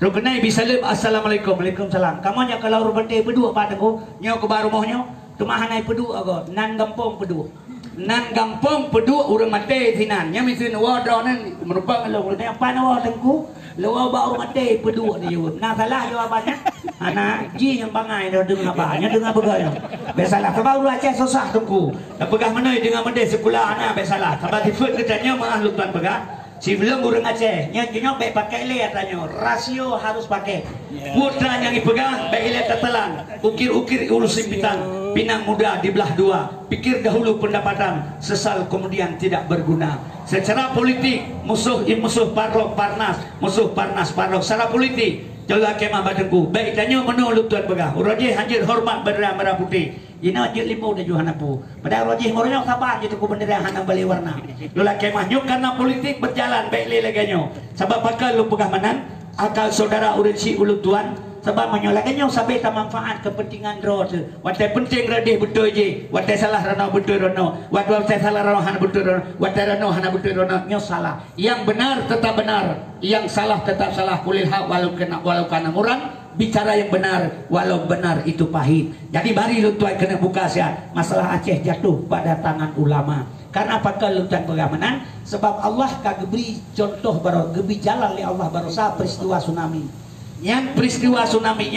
Ruknai bisalim assalamualaikum waalaikumsalam. Kamu nya kalau rubante berdua padengku nyo ke baru mohnya tumahanai pedua ago nan gampong pedua. Nan gampong pedua urang mate sinan. Nya misin wadronan merupakan lo urang apa na wadengku. Lo baru mate pedua ni jawab. Nah salah jawabannya. Ana ji yang bangai dah dengar apa? Nya dengar begal. Besalah sebab urang Aceh susah tungku. Pegah mana dengan mende sekolah ana besalah. Sebab sifat katanya maah lutan pegah. Sebelum urang Aceh, nyo baik pakai le katanya. Rasio harus pakai. Putra yang dipegang baik le tetelan. Ukir-ukir ulus simpitan. Pinang muda dibelah dua. Pikir dahulu pendapatan, sesal kemudian tidak berguna. Secara politik musuh parlok parnas, musuh parnas parlok. Secara politik Jola kemah badengku. Baik tanya menoluk tuan pegah. Urajih hancur hormat bendera merah putih. Ina hancur limau dan juhana pu. Pada urajih mornya kapan gitu ku bendera hana bali warna. Jola kemah nyuk karena politik berjalan baik le leganyo. Sebab pakal lu pegah manan akal saudara urensi ulu tuan. Sebab menyolakannya sampai tak manfaat kepentingan roh tu. Watai penting radih betul je. Watai salah rano betul rano. Watai salah rano hana betul rano. Watai rano hana betul rano. Nyo salah. Yang benar tetap benar. Yang salah tetap salah. Kulil hak walau kana murang. bicara yang benar walau benar itu pahit. Jadi mari lu tuan kena buka sihat. Masalah Aceh jatuh pada tangan ulama. Karena apakah lu tuan pengamanan? Sebab Allah kagak beri contoh baru gebi jalan oleh Allah barosa peristiwa tsunami. Yang peristiwa tsunami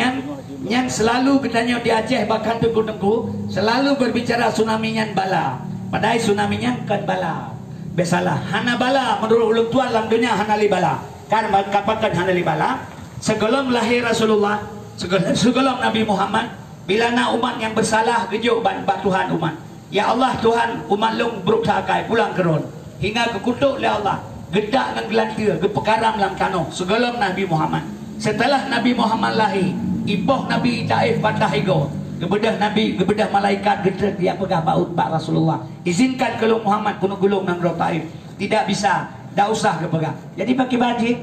yang selalu katanya di Aceh bahkan tengku-tengku selalu berbicara tsunami yang bala. Padahal tsunami yang kan bala. Besalah hana bala menurut ulun tuan dalam dunia hana li bala. Kan kapakan hana li bala? Sebelum lahir Rasulullah, sebelum Nabi Muhammad, bila na umat yang bersalah gejuk Tuhan umat. Ya Allah Tuhan umat long beruksakai pulang keron hingga kekutuk oleh Allah gedak dengan gelantir gepekaram dalam tanah sebelum Nabi Muhammad. Setelah Nabi Muhammad lahir, ipoh Nabi Taif patah ego gebedah Nabi gebedah malaikat gedek dia pegah baut Pak Rasulullah izinkan kalau Muhammad kuno gulung nang Taif tidak bisa dak usah gepegah. Jadi bagi wajib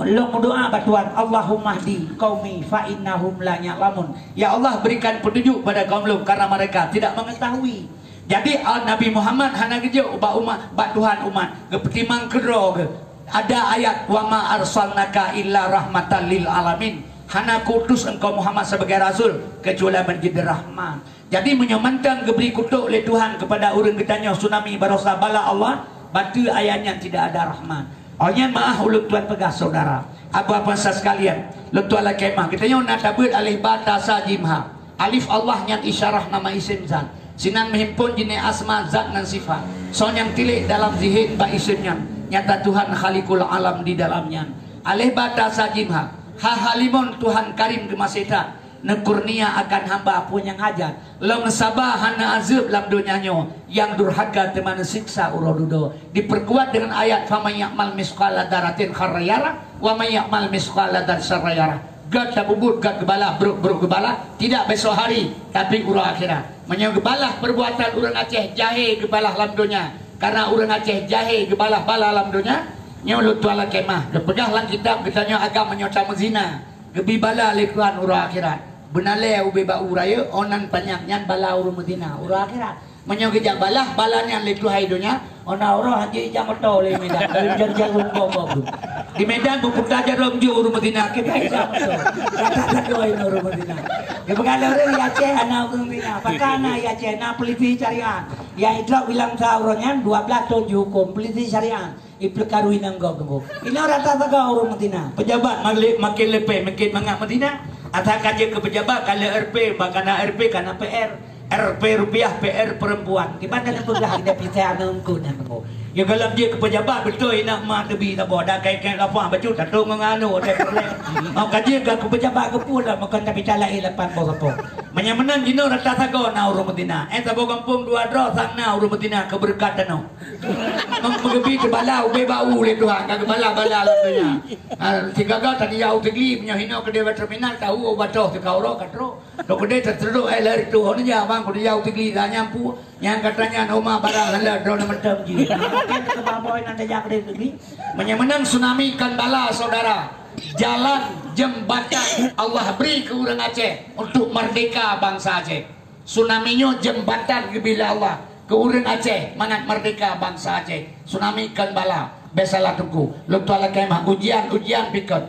long doa batuan Allahumma hdi qaumi fa innahum la ya'lamun. Ya Allah berikan petunjuk pada kaum lu karena mereka tidak mengetahui. Jadi Nabi Muhammad hana gejo ba umat ba Tuhan umat gepetimang kedro ke ada ayat wa ma arsalnaka illa rahmatan lil alamin. Hana kutus engkau Muhammad sebagai rasul kecuali menjadi rahmat. Jadi menyemantang geberi kutuk oleh Tuhan kepada orang ketanya tsunami barosa bala Allah batu ayatnya tidak ada rahmat. Ohnya maaf ulut tuan pegah saudara. Apa-apa sekalian. Letuan la kemah. Kita nyon natabut alif bata sajimha. Alif Allah yang isyarah nama isim zat. Sinan menghimpun jenis asma zat dan sifat. So yang tilik dalam zihin ba isimnya. Nyata Tuhan khalikul alam di dalamnya. Alif bata sajimha. Ha halimun Tuhan karim gemaseta. Nekurnia akan hamba pun yang hajat. Long sabah hana azab dalam dunianya. Yang durhaka teman siksa urodudo. Diperkuat dengan ayat faman ya'mal misqala daratin kharayara wa may ya'mal misqala dar sarayara. Gad tabubut gad gebala beruk gebala tidak besok hari tapi urang akhirat. Menyo gebalah perbuatan orang Aceh jahe gebalah dalam dunia. Karena orang Aceh jahe gebalah bala dalam dunia. Nyo lu tuala kemah. Depegah lang kitab katanya agama nyota mezina. Gebi bala lekuan urang akhirat. Benale ube ba uraya onan panyaknya bala uru Medina uru akhirat menyo gejak balah balanya le tuhai dunya ona oro haji jam to le Medan jar bobo di Medan buku ajar rom ju uru Medina ke jam to kata doai uru Medina ke begala ore ya Aceh ana uru Medina pakana ya Aceh na peliti syariat ya idra bilang sauronya 12 tahun dihukum peliti syariat ipel karuin anggo gembo ini rata taga uru Medina pejabat makin lepe makin mangak Medina. Atau kaji ke pejabat kalau RP makana RP karena PR RP rupiah PR perempuan gimana nak pegang kita pisah nunggu dan nunggu ya kalau dia ke pejabat betul nak mak lebih tak bodoh kayak lapang baju tak tahu menganu tak boleh mau kaji ke pejabat ke pula makan tapi calai lepas poso menyamenan jino rata tago na urung Medina tabo kampung dua dro sang na urung Medina keberkatan no mengebi ke bala ube bau le Tuhan kagak bala lamanya tiga gak tadi jauh tinggi punya hino ke dewa terminal tahu batoh ke kauro katro to gede terterduk ler tu hono ja bang ko jauh tinggi dah nyampu yang katanya noma barang hala dro mentem ji ke baboy nanda jak de tinggi menyamenan tsunami kan bala saudara jalan jembatan Allah beri ke orang Aceh untuk merdeka bangsa Aceh. Tsunami-nya jembatan bila Allah ke orang Aceh mangat merdeka bangsa Aceh. Tsunami kan bala besalah tuku lu tuala kemah ujian pikir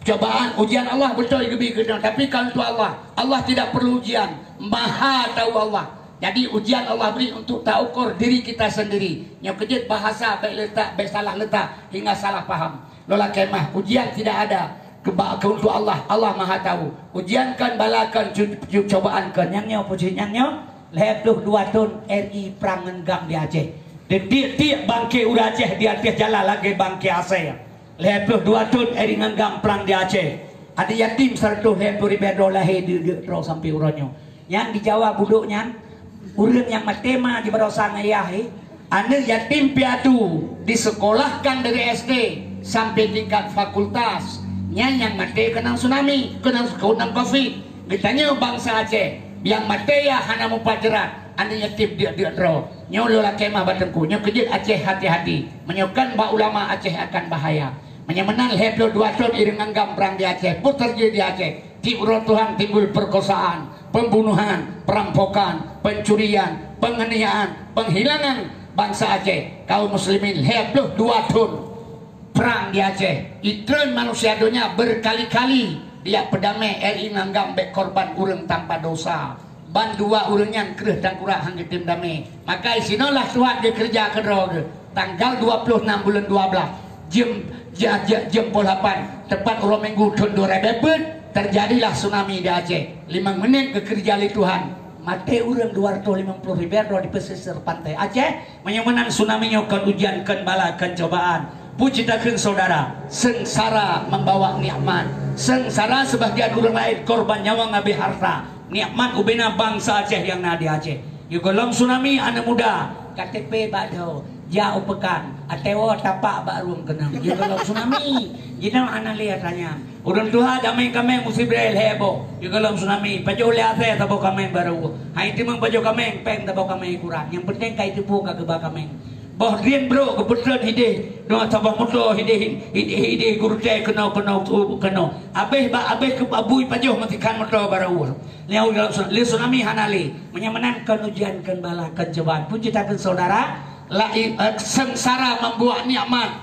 cobaan ujian Allah betul gebi kena tapi kalau tu Allah tidak perlu ujian maha tahu Allah. Jadi ujian Allah beri untuk tak ukur diri kita sendiri. Yang kejut bahasa baik letak baik salah letak hingga salah faham. Lola kemah ujian tidak ada untuk Allah maha tahu ujian kan balakan cobaan kan yang puji yang lebih 2 tahun RI perang enggang di Aceh tiap bangke ura Aceh di atas jalan lagi bangke Aceh lebih 2 tahun RI enggang perang di Aceh ada yatim serta lebih ribedo lahir di sampai uranyo yang di Jawa buduknya urang yang matema di barosan ayahi ane yatim piatu disekolahkan dari SD sampai tingkat fakultas yang mati kena tsunami kena COVID ditanya bangsa Aceh yang mati ya hana mau pelajaran ane yatim dia draw nyolo la kemah batengku nyo kejut Aceh hati-hati menyokan ba ulama Aceh akan bahaya menyemenal heblo 2 tahun iring anggam perang di Aceh putar di Aceh di Tuhan timbul perkosaan pembunuhan perampokan pencurian penganiayaan penghilangan bangsa Aceh kaum muslimin heblo 2 tahun perang di Aceh itren manusia dunia berkali-kali dia pedame RI nganggam bek korban urang tanpa dosa. Ban dua urangnya kereh dan kurang hang tim dame. Maka isinolah suat dia kerja kedro tanggal 26 bulan 12 jam 8 tepat urang minggu tahun 2000 terjadilah tsunami di Aceh. 5 menit ke kerja li Tuhan. Mati urang 250 ribu di pesisir pantai Aceh. Menyamanan tsunami nyokan ujian kan bala kan cobaan. Pucitakeun saudara, sengsara membawa nikmat. Sengsara sebagian orang lain korban nyawa ngabe harta. Nikmat ubena bangsa Aceh yang na di Aceh. Yugolong tsunami anak muda, KTP bado, jauh pekan, atewo tapak baru kenang. Yugolong tsunami, jinam anak lihat tanya. Urang tuha damai kami musibrel hebo. Yugolong tsunami, pajo lihat tabo kami baru. Hai timang pajo kami peng tabo kami kurang. Yang penting kai tipu kageba kami. Bah rian bro kebetulan hidih doa tabah motor hidih guru teh kena abeh ke abui pajoh matikan motor baru liau dalam tsunami hanali menyamenangkan ujian kan bala kan cobaan pun citakan saudara sengsara membuat nikmat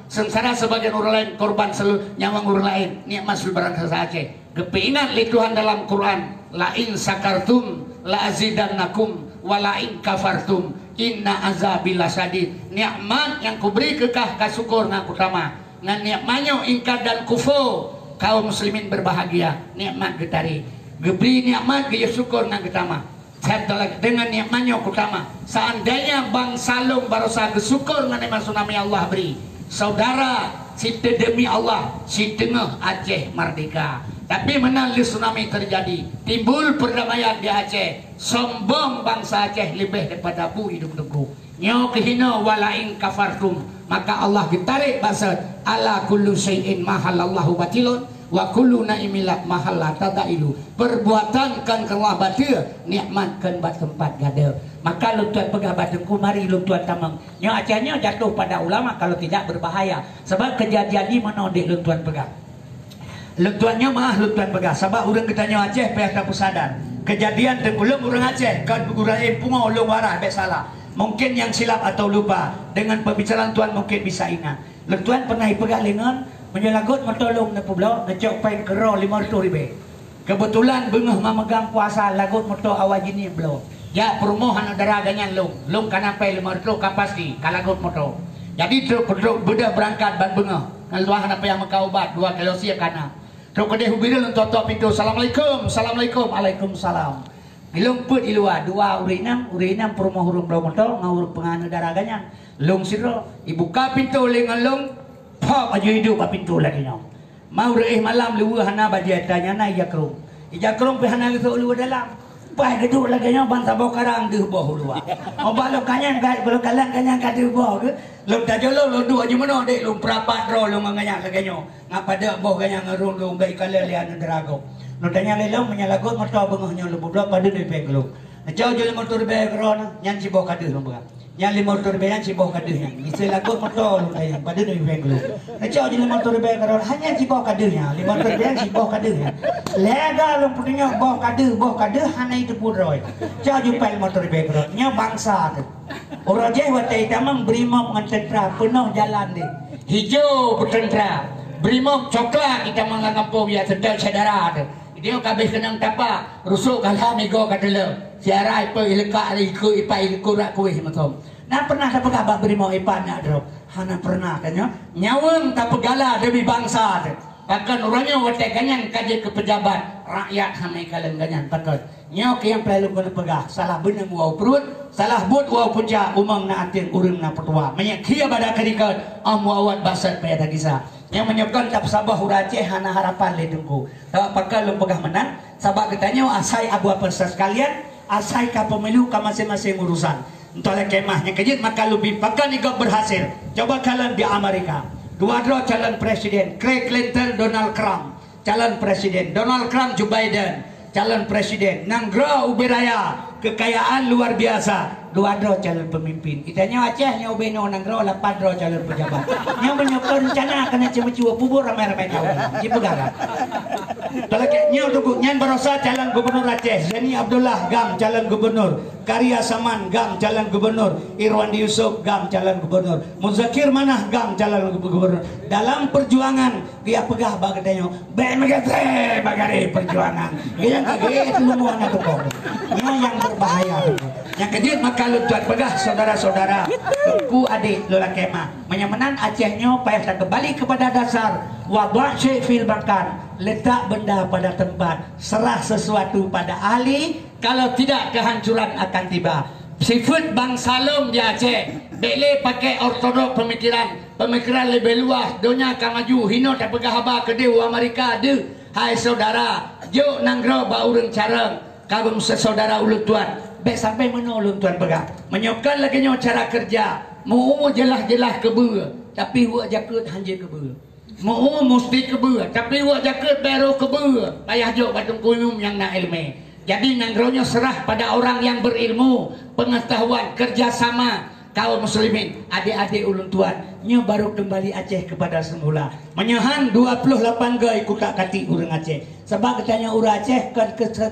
sengsara sebagian orang lain korban selalu nyawang orang lain nikmat selalu berangkasa Aceh kepingat li Tuhan dalam Quran la in sakartum la azidannakum walain kafartum inna azabila sadid. Nikmat yang kuberi kekah kasukur ngaku utama ngan nikmatnya ingkar dan kufur kaum muslimin berbahagia nikmat getari geberi nikmat gaya syukur ngaku utama dengan nikmatnya utama seandainya bang salung barosa kesyukur ngan nikmat tsunami Allah beri saudara si demi Allah si tengah Aceh merdeka. Tapi menang tsunami terjadi, timbul perdamaian di Aceh. Sombong bangsa Aceh lebih daripada bu hidup negeri. Nyo kehina walain kafartum. Maka Allah ditarik bahasa ala kullu syai'in mahalallahu batilun wa kullu naimilat mahalla tadailu. Perbuatan kan Allah batil, nikmat kan bat tempat gada. Maka lu tuan pegah batengku mari lu tuan tamang. Nyo Acehnya jatuh pada ulama kalau tidak berbahaya. Sebab kejadian ini menodek lu tuan pegah. Letuannya mah letuan pegah sabab urang ketanya Aceh payah tak sadar kejadian tengulung urang Aceh kan gurai punga ulung warah be salah mungkin yang silap atau lupa dengan pembicaraan tuan mungkin bisa ingat letuan pernah pegang lengan menyelagut mentolong na pulau ngecok pain kero 500 ribu kebetulan bengah memegang kuasa lagut motor awajini belum ya perumahan udara ganyan long kana pay 500 kapasti kalagut motor jadi truk budak berangkat ban bengah ngeluahan apa yang mengkaubat 2 kilo sia kana truk kedai hubiril untuk tutup pintu assalamualaikum waalaikumsalam dilumput di luar 2 urinam perumah hurung belum motor ngawur pengan udara ganyan long siro dibuka pintu lengan long pop aja hidup pintu lagi nyong mau reih malam luwe hana bajai tanya na ijakrung pihana gitu luwe dalam pai geduk lagi nyong bangsa bau karang di bawah luar obak lo kanyan kalau kalian kanyan kadi bawah ke lo tajolo lo dua aja mana dek lo perapat ro lo nganyang lagi nyong ngapa dak bawah kanyan ngerung lo baik kalian lian drago lo tanya lelong menyalagot motor bengahnya lo budak pada di peglo jauh jauh motor begron nyan si bawah kadi lo bukan nyan 500 ribu yang si bawah kadernya bisa lagut motor lu kayak pada dari bengkel jauh jauh motor begron hanya si bawah kadernya 500 ribu yang si bawah kadernya lega lu punya bawah kader hanya itu pun roy jauh jauh pel motor begron nya bangsa tu orang jauh watai tamang brimob dengan tentera penuh jalan deh hijau bertentera brimob coklat kita menganggap ya tentera saudara tu dia kabeh kenang tapak rusuk kalah nego kadele siarai pe ileka iku ipai kurak kuih matom nah pernah tak pegabak brimob ipan nak drop hana pernah tanya nyawang tak pegala demi bangsa bahkan orangnya watai ganyan kaje ke pejabat rakyat hamai kalian ganyan pakot nyok yang perlu kena pegah salah benar wau perut salah but wau puja umang na atin urang na petua menyak kia pada kadikat awat basat payah kisah yang menyebabkan tak sabah hurace hana harapan le tunggu tak pakal lu pegah menang sabak ketanya asai abu apa sekalian asai ka pemilu ka masing-masing urusan entahlah kemahnya kejit maka lebih pakal juga berhasil coba kalian di Amerika dua calon presiden Craig Clinton Donald Trump calon presiden Donald Trump Joe Biden calon presiden nanggro ubiraya kekayaan luar biasa dua calon pemimpin kitanya Aceh nya ubeno nanggro 8 calon pejabat yang menyokong rencana kena cuma-cuma pubur ramai-ramai kau di pegangan Talaknya untuk nyan berosa calon gubernur Aceh, Zeni Abdullah gam calon gubernur, Karya Saman gam calon gubernur, Irwandi Yusuf gam calon gubernur, Muzakir Manah gam calon gubernur. Dalam perjuangan dia pegah bagatnya, BMGT bagari perjuangan. Yang kaget semua anak tukang. Yang berbahaya. Yang kejut maka lutuan pegah saudara-saudara, ku adik lola kemah. Menyamanan Acehnya payah kembali kepada dasar. Wabak syekh fil makan, letak benda pada tempat, serah sesuatu pada ahli, kalau tidak kehancuran akan tiba. Sifat Bang Salom di Aceh, bele pakai ortodok pemikiran lebih luas, dunia akan maju, hino tak pegah haba ke dewa Amerika de. Hai saudara, jo nanggro ba urang careng, kagum sesaudara ulut tuan, baik sampai mana ulut tuan pegah, menyokan lagi nyo cara kerja, mau jelas-jelas kebur, tapi buat jakut hanje kebur. Mau mesti kebur, tapi wak jaket baru kebur. Payah jok batung kuyum yang nak ilmu. Jadi nangronya serah pada orang yang berilmu, pengetahuan, kerjasama kaum muslimin, adik-adik ulun tuan. Nya baru kembali Aceh kepada semula. Menyahan 28 gay kutak kati urang Aceh. Sebab katanya urang Aceh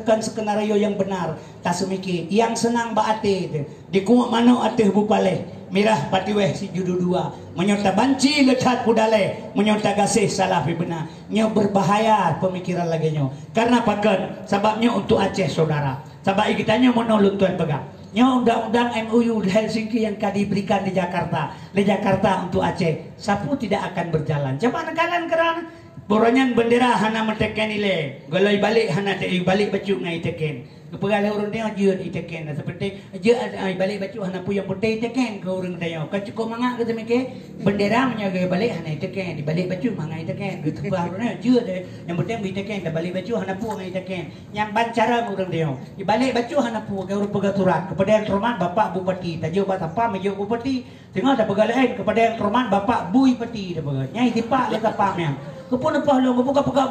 kan skenario yang benar. Tak semiki. Yang senang ba ate di kuat mano ate bupaleh. Mirah patiweh si judu dua, menyerta banci lecat pudale, menyerta gasih salah benar. Nya berbahaya pemikiran lagi nyo. Karena pakan sebabnya untuk Aceh saudara. Sebab kitanya menolong tuan pegang. Nya undang-undang MOU di Helsinki yang diberikan di Jakarta untuk Aceh, sapu tidak akan berjalan. Coba nekalan kerana boronyan bendera hana menteken ile, goloi balik hana tei balik baju ngai teken. Kepegalah orang dia jeut iteken seperti jeut balik baju hana puyang putih teken ke orang dia. Ka cukup mangak ke temeke bendera menyaga balik hana teken, di balik baju mangai teken. Gitu barunya jeut yang penting bi teken ke balik baju hana pu ngai teken. Yang bancara orang dia. Di balik baju hana pu ke orang pegaturan kepada yang terhormat Bapak Bupati, tajo bat apa mejo Bupati. Tengah ada pegalain kepada yang terhormat Bapak Bui Pati dah pegat. Nyai tipak le kapamnya. Kepun apa lo buka pegak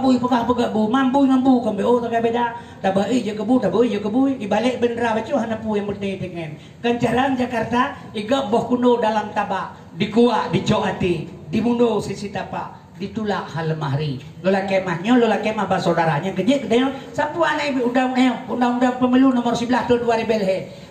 bu mambu kan BO tak beda tak baik je kebu tak baik je kebu ibalik bendera bacu hana pu yang penting dengan kencaran Jakarta igap boh kuno dalam tabak dikuak dicoati dimundo sisi tapak ditulak hal mahri lola kemah saudaranya kejik kedai sapu anai undang-undang pemilu nomor 11 tahun 2006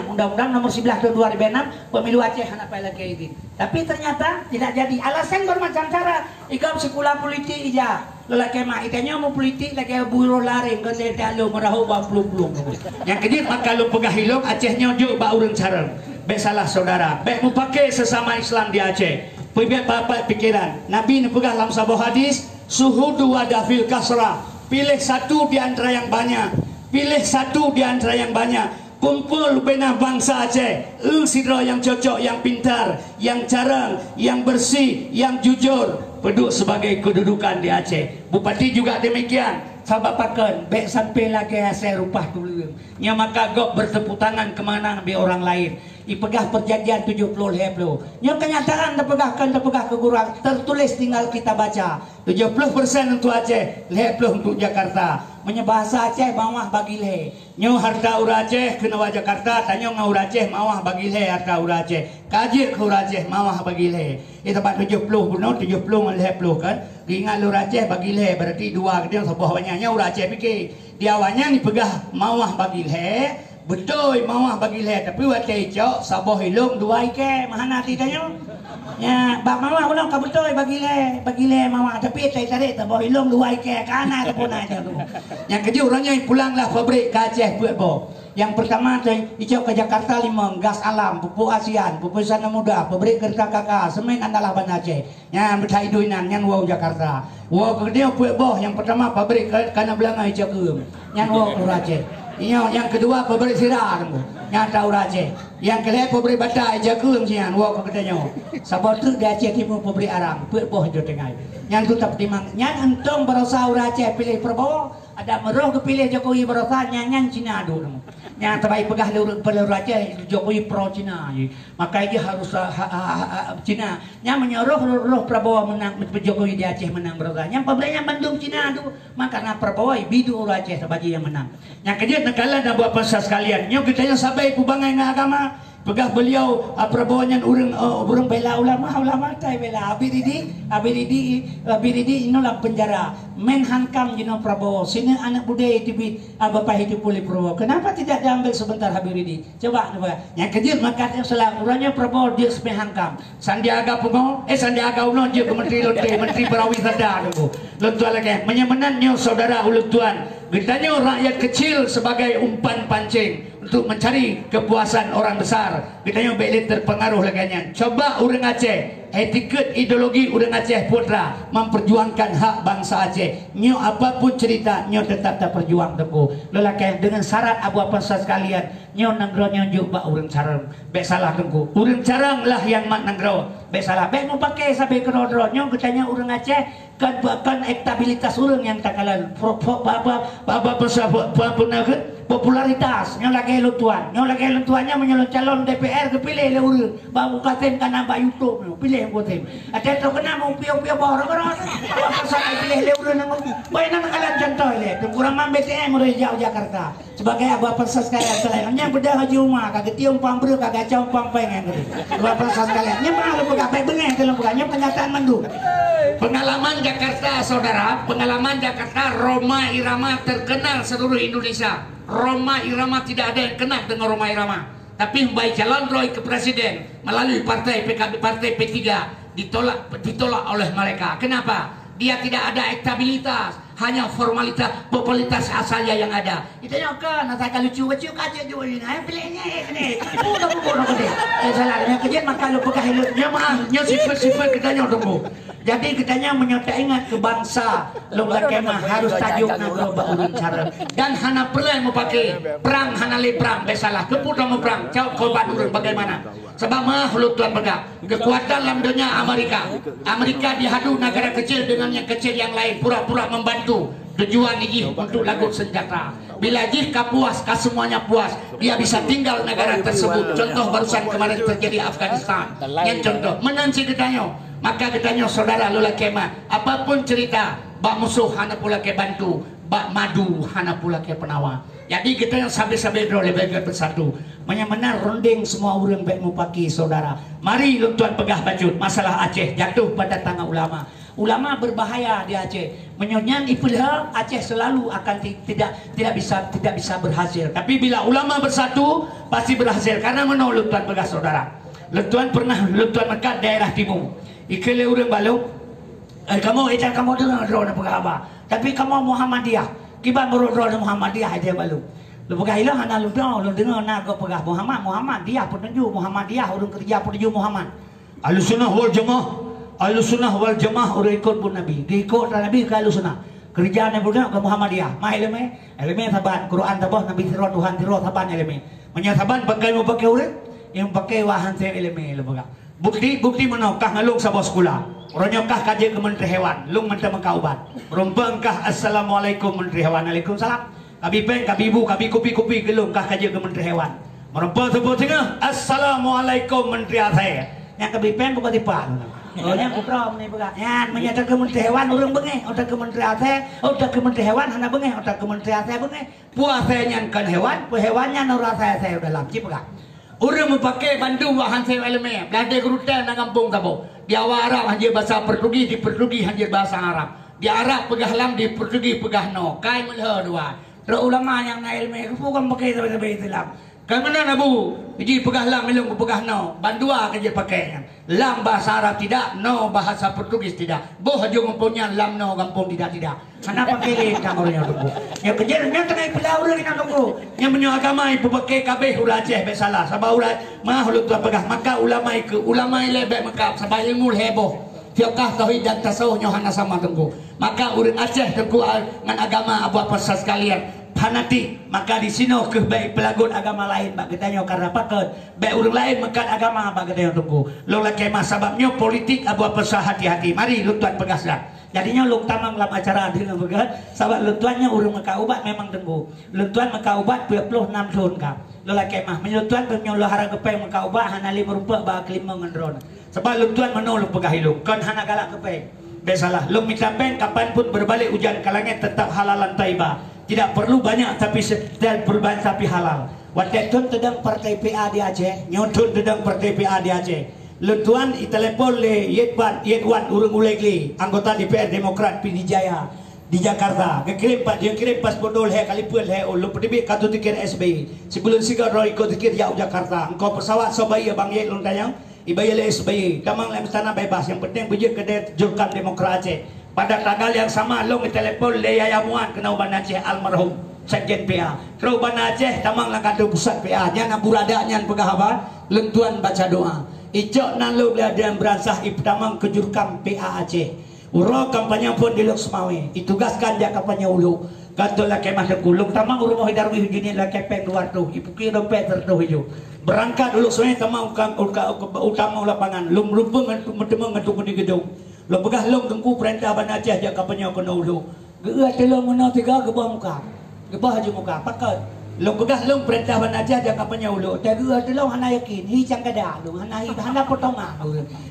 undang-undang nomor 11 tahun 2006 pemilu Aceh hana pai lagi izin tapi ternyata tidak jadi alasan bermacam cara ikam sekolah politik ija lola kemah itanya mau politik lagi buruh laring ke dia lo merahu ba plung-plung yang kejik maka lu pegah hilong Acehnya jo ba urang careng be salah saudara be mu pakai sesama Islam di Aceh. Pibet bapak pikiran Nabi nepegah dalam sebuah hadis suhudu wadafil kasrah, pilih satu di antara yang banyak, kumpul benah bangsa Aceh sidro yang cocok, yang pintar, yang carang, yang bersih, yang jujur peduk sebagai kedudukan di Aceh. Bupati juga demikian sahabat pakan baik sampai lagi hasil rupah dulu nya maka gok bertepuk tangan kemana bi orang lain ipegah perjanjian 70 heblo nya kenyataan terpegah kekurang tertulis tinggal kita baca 70% untuk Aceh 20 untuk Jakarta menyebahasa Aceh mawah bagi le nyo harta ura Aceh kena wa Jakarta tanyo ngau Aceh mawah bagi le harta ura Aceh kaji ke ura Aceh mawah bagi le tempat 70 benar 70 20 kan ingat lu Aceh bagi le berarti dua dia sebuah banyaknya ura Aceh fikir dia awalnya ni pegah mawah bagi le betul mawah bagi le tapi waktu cok sabah hilung dua ike mahana tidaknya ya bak mawah ulang ka betul bagi le mawah tapi tarik sabah hilung dua ike kana pun aja tu yang kerja orangnya pulanglah pabrik ke Aceh buat bo. Yang pertama tu icau ke Jakarta 5 gas alam pupuk ASEAN pupuk sana muda pabrik kereta kakak semen andalah ban Aceh yang bertai duinan yang wow Jakarta wow kerja buat boh yang pertama pabrik kana belanga icau ke yang wow Aceh yang kedua pabrik sirah yang tahu Aceh yang kedua pabrik bata icau ke sian wow kerjanya sabot tu di Aceh Timur pabrik arang buat boh jo tengah yang tu tak timang yang entong berusaha Aceh pilih Prabowo ada meroh kepilih Jokowi berusaha nyanyi Cina dulu yang terbaik pegah peluru Aceh Jokowi pro Cina maka dia harus Cina yang menyuruh roh Prabowo menang Jokowi di Aceh menang berusaha yang pembelinya Bandung Cina dulu maka karena Prabowo bidu orang Aceh sebagai yang menang yang kedua negara dan buat pasal sekalian yang kita sampai pubangai agama Pegah beliau Prabowo-nya urang bela ulama tai bela abiridi inolah penjara Menhankam jino Prabowo sini anak budaya tibi Bapak hidup pulih Prabowo. Kenapa tidak diambil sebentar Habibidi? Coba yang kejut maka salah urangnya Prabowo dia Menhankam. Sandiaga Uno dia Menteri Lote, Menteri Pariwisata tunggu. Lentuan lagi menyemenannya saudara ulut tuan. Getanya rakyat kecil sebagai umpan pancing untuk mencari kepuasan orang besar. Getanya belit terpengaruh lagi. Coba orang Aceh, etiket ideologi orang Aceh Putra memperjuangkan hak bangsa Aceh. Nyo apapun cerita, nyo tetap tak perjuang tengku. Lelaki dengan syarat abu apa sekalian, nyo nanggro nyo juga orang carang. Bek salah tengku. Orang carang lah yang mat nanggro. Bek salah. Bek mau pakai sampai kenodro. Nyo getanya orang Aceh kan bahkan elektabilitas orang yang tak kalah popularitas nyo lagi lutuannya menyalon calon DPR kepilih le urang baru katen kana ba YouTube pilih kotem ada to kena mau pio-pio bawa orang apa saya pilih le urang nang baina kalan contoh le kurang mam BTM Jauh Jakarta sebagai apa persas kalian selainnya bedah haji umah kagak tiung pambreu kagak caum pampengen gitu apa persas kalian nya mah lu pegape bengeh teu bukannya pernyataan mendung. Pengalaman Jakarta saudara, pengalaman Jakarta Roma Irama terkenal seluruh Indonesia. Roma Irama tidak ada yang kenal dengan Roma Irama. Tapi baik calon Roy ke presiden melalui partai PKB, partai P3 ditolak oleh mereka. Kenapa? Dia tidak ada elektabilitas, hanya formalitas, popularitas asalnya yang ada. Itu kan, nanti kalau lucu kaca juga ini, pilihnya ini, udah deh. Salahnya kerja maka lu pegang hilutnya mah, nya sifat kitanya tunggu. Jadi kitanya menyata ingat ke bangsa, lu kemah harus tajuk nagro baurun cara. Dan hana perlu mau pakai perang, hana le perang, besalah. Keputra mau perang, jauh korban urun bagaimana? Sebab mah lu tuan pegang kekuatan dalam dunia Amerika dihadu negara kecil dengan yang kecil yang lain pura-pura membantu tujuan ini untuk lagu senjata. Bila jika puas, semuanya puas, dia bisa tinggal negara tersebut. Contoh barusan kemarin terjadi Afghanistan. Yang contoh menanci ketanya, maka ketanya saudara lula kemah, apapun cerita, bak musuh hana pula ke bantu, bak madu hana pula ke penawa. Jadi kita yang sampai-sampai lebih bersatu. Menyamana rondeng semua orang baik mupaki saudara. Mari tuan pegah bajut masalah Aceh jatuh pada tangan ulama. Ulama berbahaya di Aceh. Menyonyan ipulha Aceh selalu akan tidak bisa berhasil. Tapi bila ulama bersatu pasti berhasil karena menolak tuan pegah saudara. Tuan pernah tuan mekat daerah timur. Ikele urang balu. Kamu dengar drone pegah apa? Tapi kamu Muhammadiyah. Kiban berdoa Muhammadiyah aja balu. Lu pegah ilah hana lu dengar naga pegah Muhammadiyah penuju Muhammadiyah urang kerja penuju Muhammad. Ahlussunnah wal jamaah urang ikut pun Nabi. Diikut Nabi ke Ahlussunnah. Kerjaan berdoa ke Muhammadiyah. Mah eleme saban Quran tabah Nabi sira Tuhan sira saban eleme. Menyasaban pakai mau pakai urang yang pakai wahan saya eleme lu pegah. Bukti menokah ngalung sa bos kula. Ronyokah kaji ke Menteri Hewan, lung menteri mengkaubat. Rumpengkah Assalamualaikum Menteri Hewan, Waalaikumsalam. Kabi peng, kabi ibu, kabi kupi gelung kah kaji ke Menteri Hewan. Merumpeng sebut tengah Assalamualaikum Menteri Aceh. Yang kabi peng bukan tipa. Yang kuprom nih bukan. Yang menyatakan ke Menteri Hewan urang bengeh, udah ke Menteri Aceh, udah ke Menteri Hewan hana bengeh, udah ke Menteri Aceh bengeh. Puasanya kan hewan, hewannya nur Aceh udah lamci bukan. Orang memakai bandu wahan saya eleme, belanda gerutan nang kampung tabo. Di awal Arab hanya bahasa Portugis, di Portugis hanya bahasa Arab. Di Arab pegah lam, di Portugis pegah no. Kai melha dua. Terus ulama yang na eleme, bukan pakai sampai Islam. Kai mana nabu? Jadi pegah lam ilmu pegah no. Bandua kerja pakai. Lam bahasa Arab tidak, no bahasa Portugis tidak. Boh haju mempunyai lam no kampung tidak. Kenapa pilih kamornya tunggu? Yang kejadian yang tengah pilau orang kita tunggu. Yang punya agama ibu pakai kabeh ulah Aceh besalah. Sabah ulah mah ulah tuan pegah maka ulama lebih maka sabah ilmu heboh. Fiqh tauhid dan tasawuf nyohana sama tunggu. Maka orang Aceh tunggu dengan agama apa sas sekalian. Fanatik maka di sini ke baik pelagut agama lain bak kita karena pakai baik orang lain mekat agama bak kita tunggu. Lo lagi mas sebabnya politik abu apa sah hati-hati. Mari lu tuan pegaslah. Jadinya lu tamang dalam acara adil begat. Sahabat lu tuannya urang maka ubat memang tunggu. Lu tuan maka ubat 26 tahun kah. Lo lagi mah menyu tuan penyolo hara kepeng maka ubat hanali merupa bak kelima ngendron. Sebab lu tuan menolak pegah ilung kan hana galak kepeng. Besalah lu minta pen kapanpun berbalik hujan kalangnya tetap halalan taibah. Tidak perlu banyak tapi halal. Watetun tedang partai PA di Aceh, nyotun tedang partai PA di Aceh. Lentuan itelepon le Yedwan urung ulegli, anggota DPR Demokrat Pidijaya di Jakarta. Dia kirim paspor dol he kalipun he lu pedibik katu tikir SBY. Sebelum sigar ro ikut tikir jauh Jakarta. Engkau pesawat sobai bang Yed lontayang ibayal SBY. Kamang lem tanah bebas. Yang penting bejek kedai jurkam Demokrat Aceh. Pada tanggal yang sama long telepon le Yayamuan kena uban Aceh almarhum Sekjen PA. Terus Aceh tamang lang kado pusat PA. Nya burada nya pegahaba lentuan baca doa. Icok nan lu dan beransah iptamang kejurkam PA Aceh. Uro kampanye pun di Lok Semawe. Ditugaskan dia kampanye ulu. Katolah kemah dekulung tamang uru mohon darwi hujuni lah kepeng luar tu. Ipuki dompet tertu hiju. Berangkat dulu Semawe tamang utama lapangan. Lum rumpung medemeng ngetuk di gedung. Lo begah long tengku perintah ban Aceh dia kampanye kena ulu. Geua telung mena tiga gebah muka. Gebah aja muka. Pakai. Long begah long perintah ban Aceh dia kampanye ulu. Teguh telung hana yakin. Hi cangkada lu hana potongan.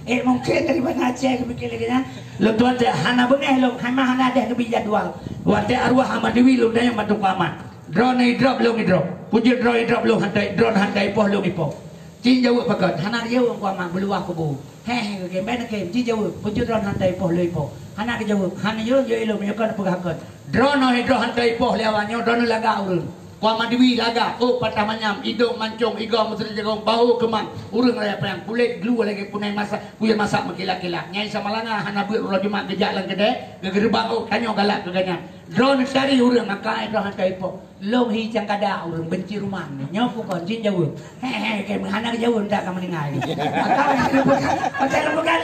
Mungkin dari ban Aceh kepikir lagi na. Long tuan teh hana bengeh long hana deh kebi jadwal. Wate arwah Ahmad Dewi long daya matuk amat. Drone drop long drop. Pujul drone drop long hantai drone hantai poh long ipoh. Cin jauh pakat. Hana jauh ku amat beluah kubu. Heh ke ben ke cin jauh pujul drone hantai poh long ipoh. Hana ke jauh. Hana jauh long mekan pegakat. Drone hantai poh lewannya drone laga urun. Kuama Dewi laga, oh patah manyam, hidung mancung, igau mesri jagong, bau kemang, urang raya payang, kulit glue lagi punai masak, punya masak makilak-kilak. Nyai sama langa, hana buat rojumak gejak lang gede, gegerbang oh tanyo galak keganyan. Drone cari urang maka itu hantai po, long hi cangkada urang benci rumah, nyopu kon jin jauh, hehe, kayak hana jauh ndak kamu ningali. Maka bukan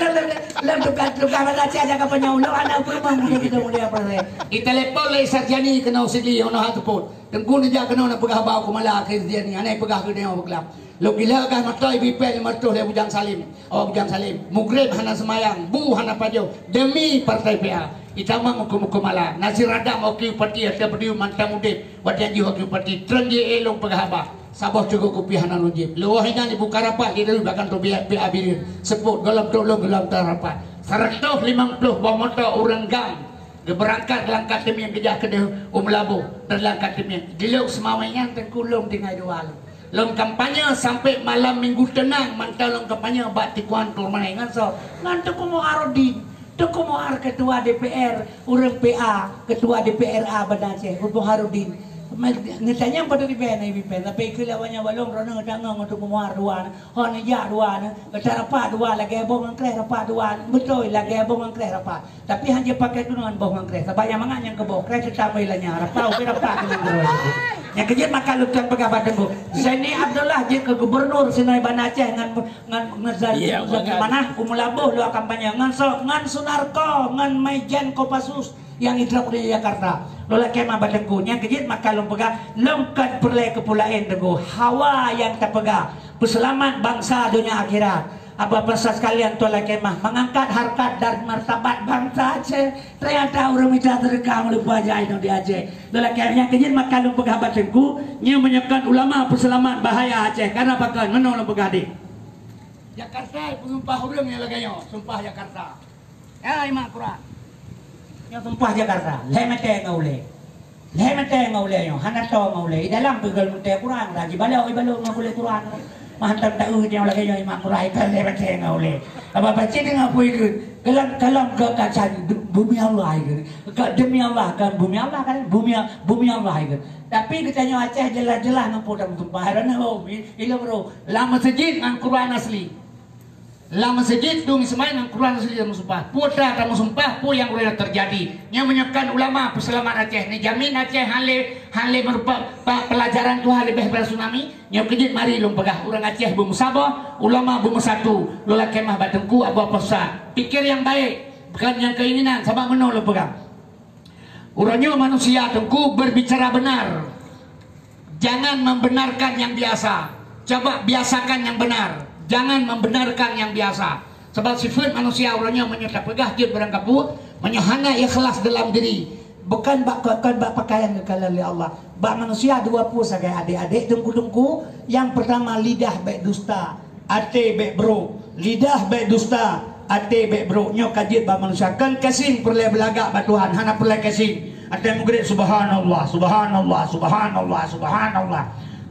lem tukar baca aja kapan nyaulo, anak rumah mungkin kita mulia apa itelepon le sarjani kena usili ono hatu pun. Tengku ni jak kena nak pegah bau kumala akhir dia ni anai pegah ke dia berkelam lo gila kan matoi bipel matuh le bujang salim bujang salim mugrib hana semayang bu hana pajo demi partai PA itamang hukum mala nasir radam okey parti ada berdiri mantam udip wadian ji okey parti trenje elong pegah ba sabah cukup kopi hana rujib lo hina ni buka rapat dia bahkan tu PA birin sebut golong tolong golong rapat 150 bawa motor orang gang berangkat langkah demi yang kejah ke Labu dan langkah demi di Lok Semawainya tengkulung tinggal jual long kampanye sampai malam minggu tenang mantau long kampanye bak tikuan tur mana ngan so ngan tuku mo Arodin tuku mo ketua DPR urang PA ketua DPRA Bandar Aceh Ubu Harudin ngetanya pada di pen tapi kelawanya balong rono ngedang untuk memuar duan hon ya duan ketara pa duan lagi bong angkreh rapa duan betul lagi bong angkreh rapa tapi hanya pakai tunuan bong angkreh sabaya mangan yang kebok kreh tetap ilanya rapa upi rapa kelingro yang kejut maka lutan pegabat tengku Zaini Abdullah je ke gubernur Sinai Bandar Aceh ngan mana kumulabuh lu kampanye ngan Sunarko ngan Maijen Kopassus yang hidup di Jakarta lola kemah badengku yang kejit maka lom pegah longkat perlai kepulauan teguh hawa yang terpegah peselamat bangsa dunia akhirat apa pasal sekalian tola kemah mengangkat harkat dan martabat bangsa Aceh ternyata orang minta terekam lupa aja itu di Aceh lola kemah yang kejit maka lom pegah badengku yang menyekat ulama peselamat bahaya Aceh karena bahkan mana lom pegah di Jakarta sumpah orang yang laganya sumpah Jakarta ya imak Quran yang sumpah Jakarta lemete ngaule yo hanato ngaule dalam pegal mute Quran lagi balau ngaule Quran mahantam tak yang lagi yo imak Quran kan lemete ngaule apa baca dengan apa itu kalam ke kacan bumi Allah itu demi Allah kan bumi Allah kan bumi Allah itu tapi ditanya Aceh jelas-jelas ngampun sumpah harana oh ilo bro lama masjid ngan Quran asli lama masjid dong semain ngan Quran asli dan sumpah putra kamu sumpah pu yang udah terjadi yang menyiapkan ulama peselamat Aceh ni jamin Aceh hale merupakan pelajaran tu hale behbel tsunami yang kejit mari lom pegah orang Aceh bermusabah ulama bersatu lola kemah batengku apa pesan pikir yang baik bukan yang keinginan sama meno lo pegang urangnya manusia tengku berbicara benar jangan membenarkan yang biasa coba biasakan yang benar jangan membenarkan yang biasa sebab sifat manusia orangnya menyerta pegah dia berangkapu menyahana ikhlas dalam diri bukan bak pakaian kekal oleh Allah bak manusia 20 sebagai adik-adik tungku-tungku yang pertama lidah baik dusta ate baik bro lidah baik dusta ate baik bro nyok kajit bak manusia kan kasing perlai belagak bak Tuhan hana perlai kasing ate mugrid subhanallah subhanallah subhanallah subhanallah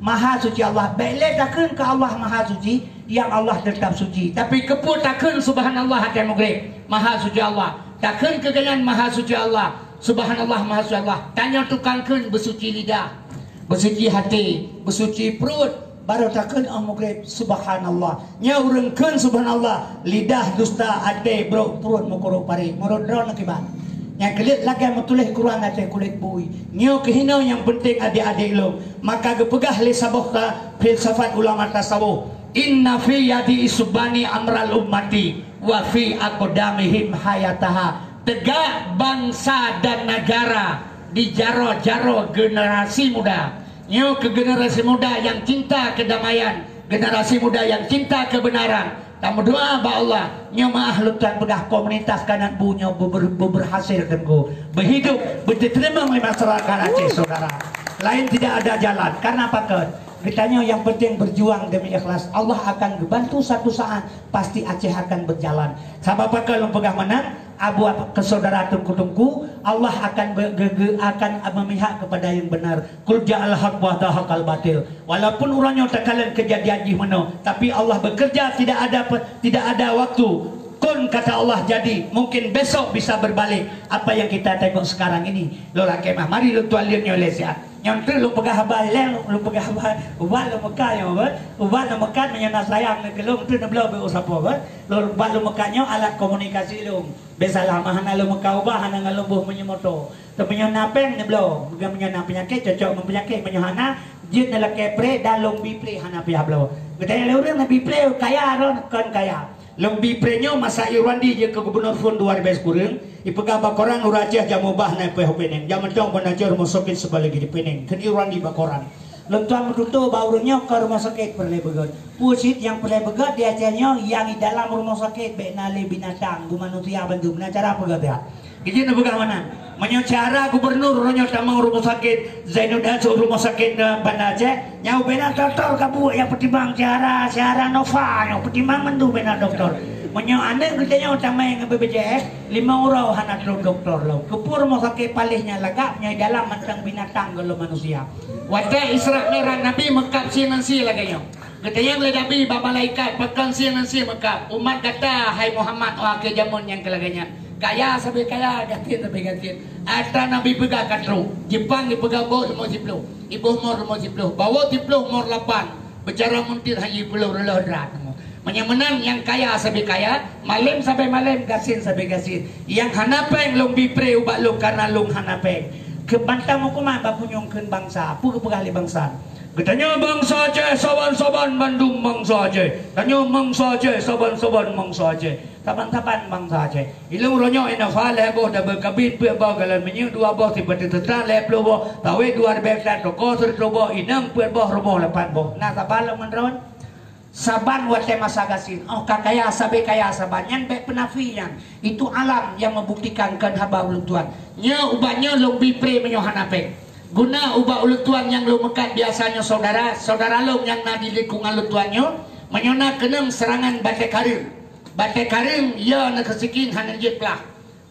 Maha suci Allah. Baiklah takkan ke Allah Maha suci, yang Allah tetap suci. Tapi keput takkan subhanallah hati mugrib. Maha suci Allah. Takkan keganyan Maha suci Allah. Subhanallah Maha suci Allah. Tanya tukang kun bersuci lidah, bersuci hati, bersuci perut. Baru takkan mugrib subhanallah. Nya urang keun subhanallah. Lidah dusta ade bro perut mukoro pari. Murut drone kiban. Yang kelit lagi matulih Quran ate kulit bui. Nyo kehino yang penting adik-adik lo. Maka gepegah li sabuh ka filsafat ulama tasawuf. Inna fi yadi isubani amral ummati wa fi aqdamihim hayataha. Tegak bangsa dan negara di jaro-jaro generasi muda. Nyo ke generasi muda yang cinta kedamaian, generasi muda yang cinta kebenaran. Tamu doa ba Allah nyo maah lutan pegah komunitas kanan bunyo berhasil tenggu berhidup berterima oleh masyarakat Aceh saudara. Lain tidak ada jalan. Karena apa ke? Kitanya yang penting berjuang demi ikhlas. Allah akan bantu satu saat, pasti Aceh akan berjalan. Sabab apa kalau pegah menang abu kesaudara tungku-tungku, Allah akan memihak kepada yang benar. Qul ja'al haq wa zahaqal batil. Walaupun orangnya tekalan kejadian di mana, tapi Allah bekerja, tidak ada waktu. Kun kata Allah jadi, mungkin besok bisa berbalik. Apa yang kita tengok sekarang ini, lola kemah. Mari lu tualin oleh siap. Yang tu lu pegah habal leng, lu pegah habal ubah lu Mekah yang apa? Ubah lu Mekah menyana sayang ke lu tu neblau be usapo apa? Lu ubah lu Mekahnya alat komunikasi lu. Besalah mahana lu Mekah ubah hana ngalumbuh menyemoto. Tu menyana peng neblau, bukan menyana penyakit cocok mempenyakit menyana jit nala kepre dalung bipre hana pihak blau. Katanya lu orang bipre kaya ron kan kaya. Lebih prenyo masa Irwandi je ke gubernur fun 2010 ipegah bakoran uracah jamubah na pe hopeneng jaman tong banajar rumah sakit sebalagi di peneng kan Irwandi bakoran lentuan meduto baurnya ke rumah sakit perle begat pusit yang perle begat dia acaranya yang di dalam rumah sakit benale binatang gu manusia bantu cara pegat ya jadi na begah mana menyocara gubernur ronyo tamang rumah sakit Zainuddin rumah sakit Banda Aceh nyau bena dokter kabu yang pertimbang cara Nova yang pertimbang mendu bena dokter menyo anda kerjanya utama yang BPJS 5 orang hana dokter lo kepur rumah sakit palihnya lagak nyai dalam mentang binatang kalau manusia wajah Isra merah Nabi Mekab sinansi laganya katanya oleh Nabi bamalaikat pekan sinansi Mekab umat kata hai Muhammad ke jamun yang kelaganya kaya sampai kaya gatin sampai gatin. Ada Nabi pegang katro. Jepang dipegang bawa rumah sipluh. Ibu mor rumah sipluh. Bawa sipluh mor 8. Bicara muntir haji puluh relah rat. Menang yang kaya sampai kaya, malam sampai malam, gasin sampai gasin. Yang hanapeng long bipre ubak long karena long hanapeng. Kebantang hukuman bapunyongkeun bangsa. Apa kepegali bangsa? Katanya bangsa Aceh, saban-saban Bandung bangsa Aceh. Tanya bangsa Aceh, saban-saban bangsa Aceh. Taban-taban bangsa Aceh. Ilung ronyo ina fale boh da berkabin pe boh galan menyu dua boh seperti tetan le plo boh. Tawe dua bektan toko ser boh inang pe boh roboh lepan boh. Nah tabal menron. Saban wate masa gasin. Oh kakaya sabe kaya saban yang be penafian. Itu alam yang membuktikan kan haba ulun tuan. Nya ubahnya long bipre menyohanapeng. Guna ubah ulut tuan yang lu mekat biasanya saudara lu yang nadi lingkungan lu tuannya menyona kenang serangan batek karir ya nak kesikin hanan jeplah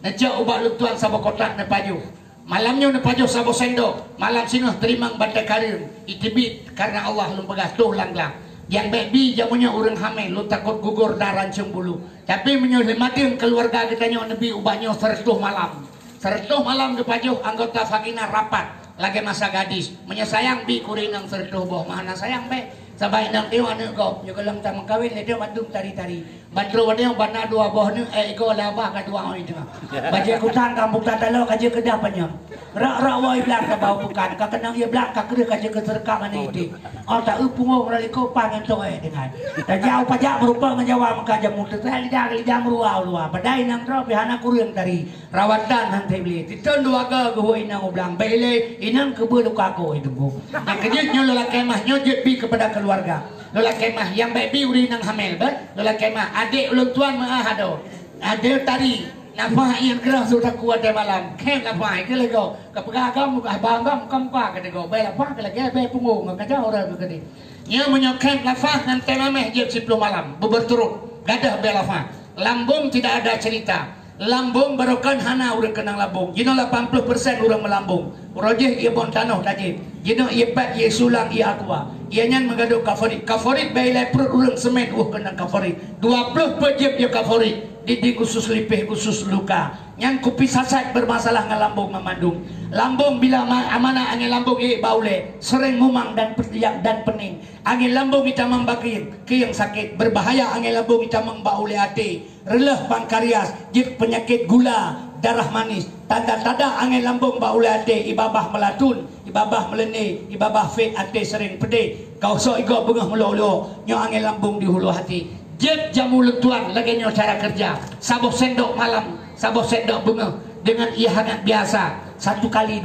najak ubah ulut tuan sabo kotak na paju malamnya na paju sabo sendok malam sinah terimang batek karir itibit karena Allah lu pegas tuh langlang yang baby jamunya orang hamil lu takut gugur darah rancung bulu tapi menyelimatin keluarga kitanya nabi ubahnya seretuh malam ke paju anggota fakina rapat lagi masa gadis menyayang bi kurinang sertuh boh mana sayang be sabay nang tiyo anu ko yo gelang ta mangkawin ledo madung tari-tari badro wadeo bana dua boh nu iko labah ka dua oi itu baje kutan kampung tatalo kaje kedah panyo ra woi blak ka bau bukan ka kenang ye blak ka kere kaje ke serka mana ide oh ta upungong raliko pangan to dengan ta jauh pajak berupa ngajawa maka jamu teh lidah ruwa padai nang ro pihana kurang tari rawatan hante beli titon dua ke gohoi nang ublang bele inang kebeu lukako itu bu yang kejutnya lola kemah nyojut bi kepada keluarga lola kemah yang baby uri nang hamil lola kemah adik ulun tuan maahado adik tari napa yang keras sudah kuat malam kem napa ke lego kapagagam abangam kampa ke lego bela pa ke lego be pungung ka jauh ora ke ni nya menyokem lafah nan temameh je 10 malam berturut gadah belafa lambung tidak ada cerita lambung barokan hana urang kenang lambung. Jino 80% urang melambung. Rojeh ia bon tanah tajib. Jino ia pat ia sulang ia aqua. Ia nyan mengaduh kafarit. Kafarit bailai perut urang semen kenang kafarit. 20 pejib ia kafarit. Didi khusus lipih khusus luka. Nyan kupi sasat bermasalah dengan lambung memandung. Lambung bila amanah angin lambung ia baule sering ngumang dan pertiak dan pening. Angin lambung kita membakir ke yang sakit berbahaya. Angin lambung kita membaule hati releh pankarias jik penyakit gula darah manis. Tanda-tanda angin lambung baule hati ibabah melatun ibabah melene ibabah fit hati sering pedih. Kau so igok bengah mulu-ulu nyo angin lambung di hulu hati. Jeb jamu lentuan lagi nyo cara kerja. Saboh sendok malam, saboh sendok bunga dengan ia hangat biasa. Satu hari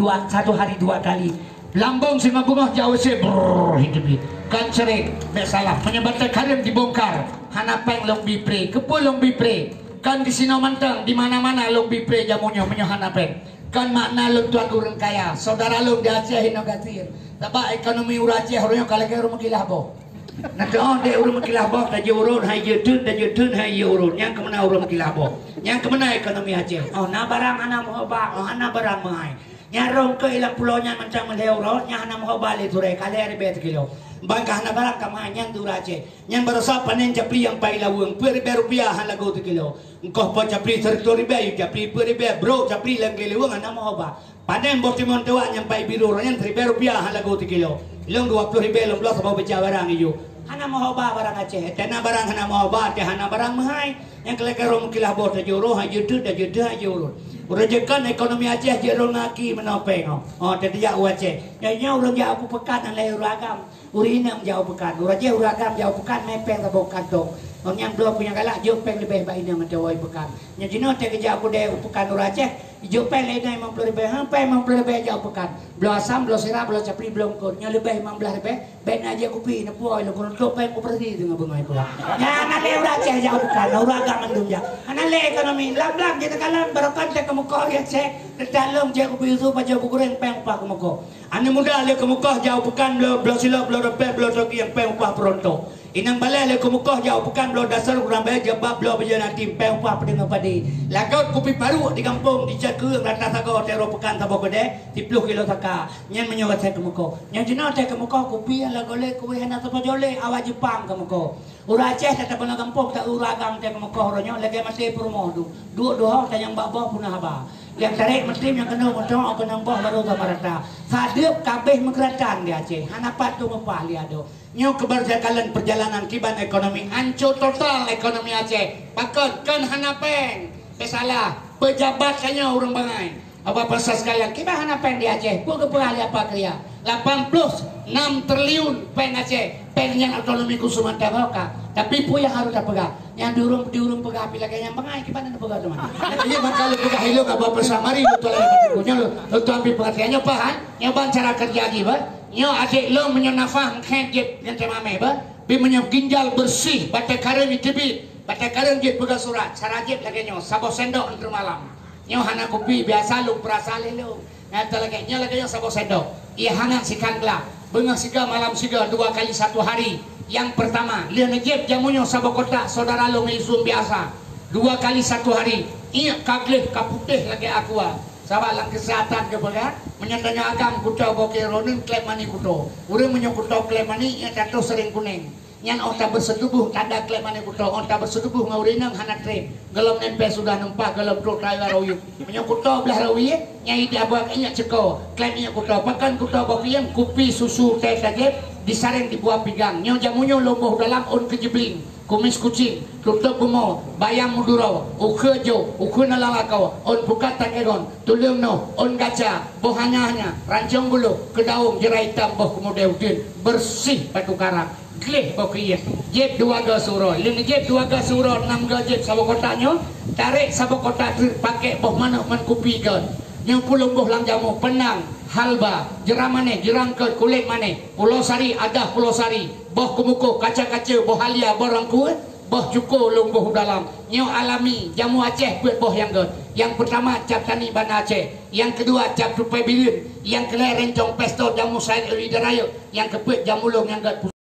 dua kali. Lambung singa bunga jauh se hidup kan cerik tak salah. Penyebabnya karim dibongkar. Hanapeng long bipre, kepul long bipre. Kan di sini mantang di mana-mana long bipre jamunya menyo hanapeng. Kan makna lentuan urang kaya. Saudara long di Aceh hino gatir. Sebab ekonomi urang Aceh orangnya kalau kaya rumah kilah boh. Nanti dia urang kilah boh dah urun hai jutun dah jutun hai urun yang kemana urang kilah boh yang kemana ekonomi Aceh na barang ana mohoba ana barang mai nyarong ke ilang pulaunya macam meleu ro nya ana mohoba le ture kale are bet kilo bangkah na barang kamanya tu Aceh yang berasa panen capri yang pai lawung rupiah han lagu tu kilo engkau po capri teritori bayu capri bro capri lang kelewang ana mohoba panen botimon tua yang pai biru ro yang rupiah han lagu tu kilo long 20 ribu long belas bawa beca barang iyo hana mohoba barang Aceh tena barang hana mohoba teh hana barang mahai yang kelekaro mukilah bot juro ha jutu da jutu ha juro rejekan ekonomi Aceh jero ngaki menopeng tadi ya Aceh nya urang ja aku pekan ang leh uragam urina jauh pekan uraje uragam jauh pekan mepeng tabok kantong yang belum punya galak jopeng lebih baik ina ngawai pekan nya jino teh kerja aku deh pekan uraceh jopeng le dai 50 ribu hampai 50 ribu jauh pekan belum asam belum sirap belum capri belum kon nya lebih 15 ribu ben aja kopi na puai lo kon topeng operasi dengan bengai pula nya na le uraceh jauh pekan uragam mandum ja ana le ekonomi lam kita kalan barokan teh kemuko ya cek dalam je kopi su pa jauh kurang peng pa kemuko ana muda le kemuko jauh pekan belum sila belum repet belum toki yang peng pa pronto inang balai le kemukoh jauh pekan belum dasar kurang bayar jabab belum berjalan tim peng pa dengan padi lagot kopi baru di kampung di Cakung rata sago tero pekan tabo gede 10 kilo taka nyen menyewa saya kemukoh nyen jino teh kemukoh kopi ala gole kuwi hana tapa jole awak Jepang kemukoh ura Aceh tak bana kampung tak uragam teh kemukoh ronyo lagi mati permoh du dua tayang babah punah haba yang tarik menteri yang kena motor apa nambah baru sama rata sadep kabeh mengkeratan di Aceh hana patu ngepah liado nyo keberjakalan perjalanan kiban ekonomi hancur total ekonomi Aceh pakon kan hanapeng salah pejabat kanya orang bangai apa pasal sekalian kiban hanapeng di Aceh gua kepala apa kriya 86 triliun peng Aceh peng yang ekonomi Sumatera Barat tapi puya harus pegang yang diurung pegang bila kaya yang bangai kiban ada pegang teman jadi bakal pegang hilo ka bapak samari betul punya lo tu ambil perhatiannya pahan nyoba cara kerja lagi ba nyo adik lo menyonafah kejip yang temame ba bi menyap ginjal bersih batai karen itibit batai karen jip pegang surat cara jip lagi nyo saboh sendok untuk malam nyo hana kopi biasa lu perasale lo ngata lagi nyo saboh sendok ia hangat sikan gelap bengah siga malam siga 2 kali 1 hari yang pertama lian jip jamunyo saboh kotak saudara lo ngisum biasa 2 kali 1 hari ia kagleh kaputih lagi aqua sahabat lang kesehatan ke baga menyatanya agam kuto boke ronin klep mani kuto urang menyo kuto klep mani ia tato sering kuning nyan ota bersetubuh tanda klep mani kuto ota bersetubuh ngaurinang hanak trip gelom nempe sudah nempak gelom truk raya royu menyo kuto belah rawi nyai diabak inya ceko klep inya kuto pakan kuto boke yang kupi susu teh kaget disaring di buah pinggang nyo jamunyo lomboh dalam on kejebling kumis kucing tutup bumo bayam muduro ukejo ukuna lalakau on bukat takegon tulung no on gaca bohanya rancong bulu kedaung jerai hitam boh kemudian bersih batu karang gleh bokiye jep 2 ga suro lini jep 2 ga suro 6 ga jep sabo kotaknya tarik sabo kotak pakai boh mana man kupi kan yang pulung boh lang jamu penang halba jeramane jerangket kulit mane pulau sari ada pulau sari boh kumuko kaca-kaca boh halia borangku boh cuko lungguh dalam nyo alami jamu Aceh buat boh yang god yang pertama cap tani bana Aceh yang kedua cap tupai bilin yang kelai rencong pesto jamu said eri darayo yang keput jamu long yang god